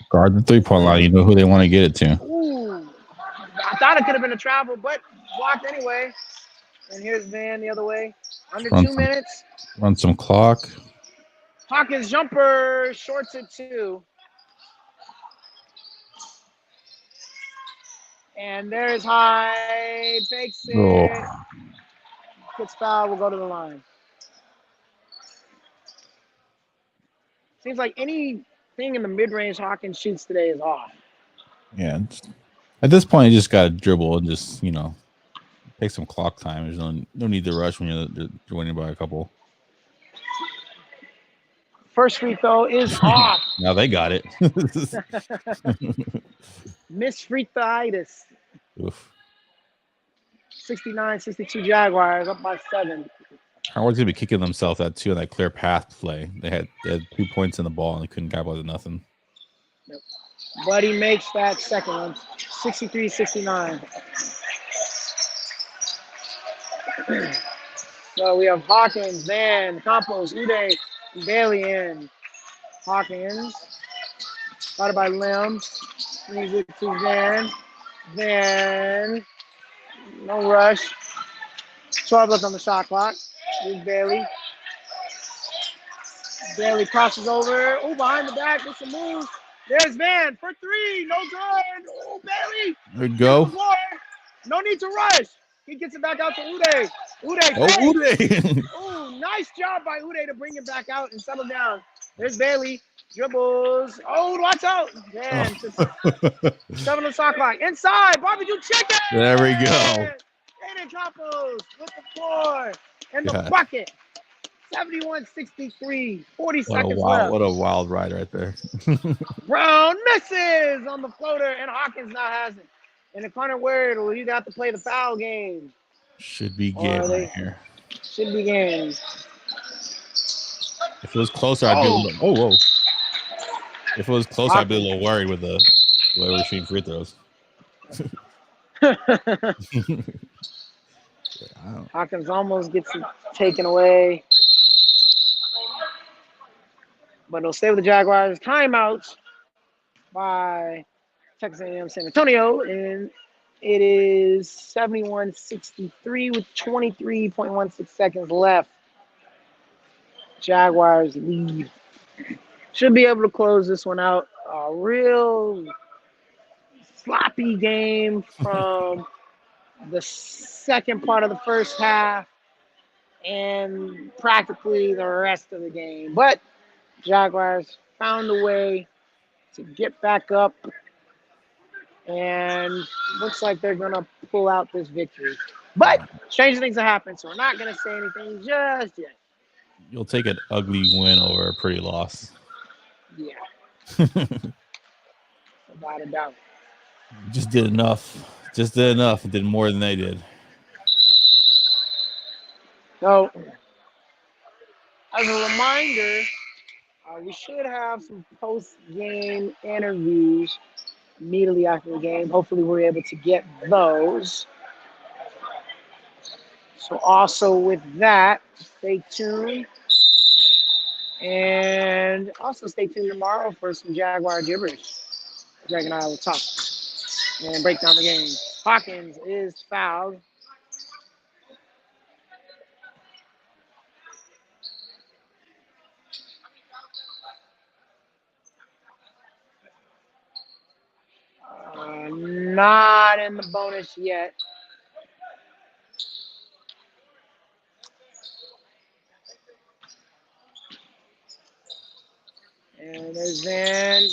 Guard the 3-point line. You know who they want to get it to. Ooh. I thought it could have been a travel, but blocked anyway. And here's Van the other way. Under 2 minutes. Run some clock. Hawkins jumper shorts it 2. And there's Hyde. Fakes it. Oh. Gets fouled. We'll go to the line. Seems like anything in the mid-range Hawkins shoots today is off. Yeah. At this point, you just got to dribble and just, take some clock time. There's no need to rush when you're winning by a couple. First free throw is off. Now they got it. Miss free throwitis. Oof. 69-62 Jaguars up by 7. Howard's gonna be kicking themselves at 2 on that clear path play. They had 2 points in the ball and they couldn't capitalize on nothing. Yep. but he makes that second one, 63-69. So we have Hawkins, Van, Campos, Uday, and Bailey in. Hawkins, started by Lim, brings it to Van. Van, no rush. 12 left on the shot clock. Here's Bailey. Bailey crosses over. Oh, behind the back with some moves. There's Van for three. No good. Oh, Bailey. There you go. No need to rush. He gets it back out to Uday. Uday. Oh, Uday. Oh, nice job by Uday to bring it back out and settle down. There's Bailey. Dribbles. Oh, watch out. Man, 7 on the shot clock. Inside. Barbecue chicken. There we go. Aiden Campos with the 4 and the bucket. 71-63. 40 seconds left. What a wild ride right there. Brown misses on the floater, and Hawkins now has it. In the corner word, will you have to play the foul game? Should be game right here. Should be game. If it was closer, I'd be a little. Whoa. If it was closer, I'd be a little worried with the way we're shooting free throws. Hawkins almost gets it taken away. But it'll stay with the Jaguars. Timeouts by Texas A&M San Antonio. And it is 71-63 with 23.16 seconds left. Jaguars lead. Should be able to close this one out. A real sloppy game from the second part of the first half and practically the rest of the game. But Jaguars found a way to get back up, and looks like they're going to pull out this victory. But strange things have happened, so we're not going to say anything just yet. You'll take an ugly win over a pretty loss. Yeah. Without a doubt. Just did enough. Did more than they did. So, as a reminder, we should have some post-game interviews immediately after the game. Hopefully, we're able to get those. So, also with that, stay tuned. And also stay tuned tomorrow for some Jaguar gibberish. Greg and I will talk and break down the game. Hawkins is fouled. Not in the bonus yet. And there's Van.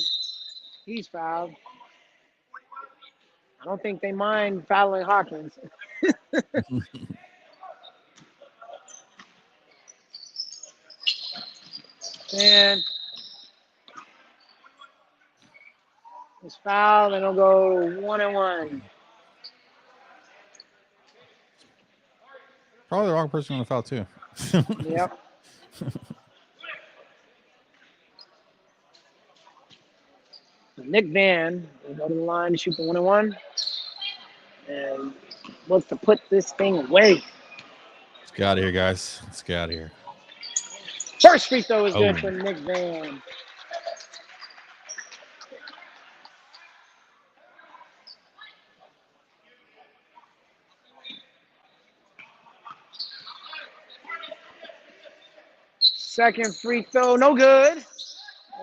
He's fouled. I don't think they mind fouling Hawkins. And it's fouled, and it'll go 1-1. Probably the wrong person on the foul, too. Yep. Nick Van will go to the line to shoot the 1-1. And wants to put this thing away. Let's get out of here, guys. Let's get out of here. First free throw is good for Nick Van. Second free throw, no good.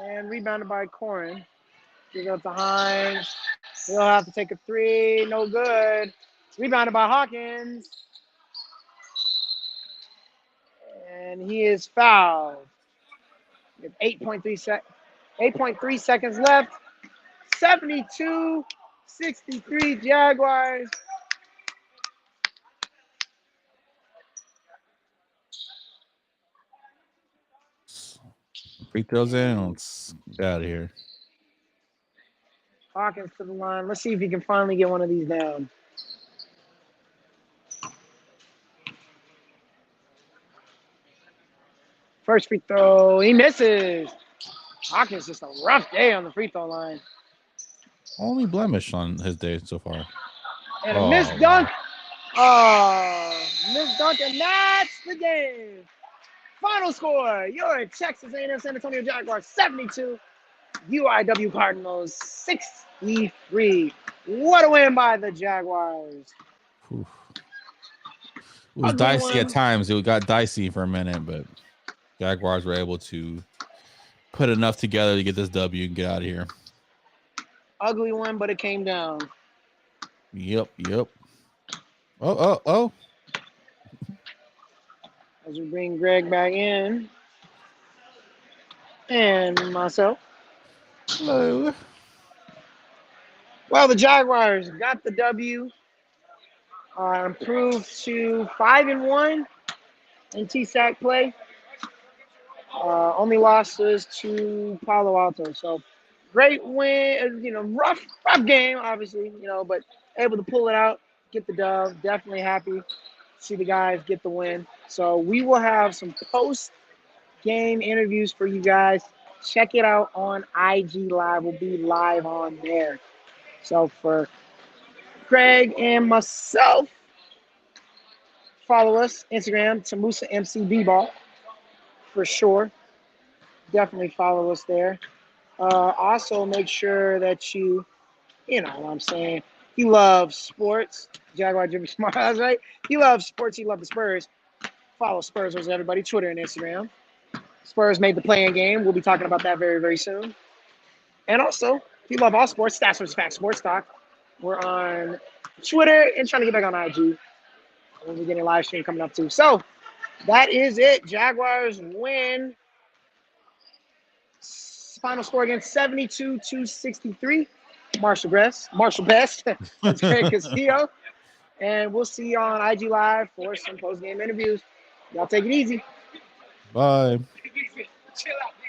And rebounded by Corin. He goes to Hines. He'll have to take a three, no good. Rebounded by Hawkins. And he is fouled. With 8.3 seconds left. 72-63 Jaguars. Free throws in. Let's get out of here. Hawkins to the line. Let's see if he can finally get one of these down. First free throw, he misses. Hawkins just a rough day on the free throw line. Only blemish on his day so far. And a missed dunk. Oh, missed dunk, and that's the game. Final score, your Texas A&M San Antonio Jaguars 72, UIW Cardinals 63. What a win by the Jaguars. It was dicey at times. It got dicey for a minute, but Jaguars were able to put enough together to get this W and get out of here. Ugly one, but it came down. Yep. Oh. As we bring Greg back in. And myself. Hello. Well, the Jaguars got the W. Improved to 5-1 in TCACC play. Only losses to Palo Alto. So great win. Rough game, obviously, but able to pull it out, get the dub. Definitely happy to see the guys get the win. So we will have some post-game interviews for you guys. Check it out on IG Live. We'll be live on there. So for Craig and myself, follow us, Instagram, TAMUSA MCB Ball, for sure. Definitely follow us there. Also, make sure that you know what I'm saying, you love sports. Jaguar Jimmy Smart, right? You love sports, you love the Spurs. Follow Spurs versus everybody, Twitter and Instagram. Spurs made the playing game. We'll be talking about that very, very soon. And also, if you love all sports, Stats vs. Facts Sports Talk. We're on Twitter and trying to get back on IG. We'll be getting a live stream coming up too. So that is it. Jaguars win. Final score again, 72-63. Marshall Best. That's Greg Castillo. And we'll see you on IG Live for some post-game interviews. Y'all take it easy. Bye. Chill out.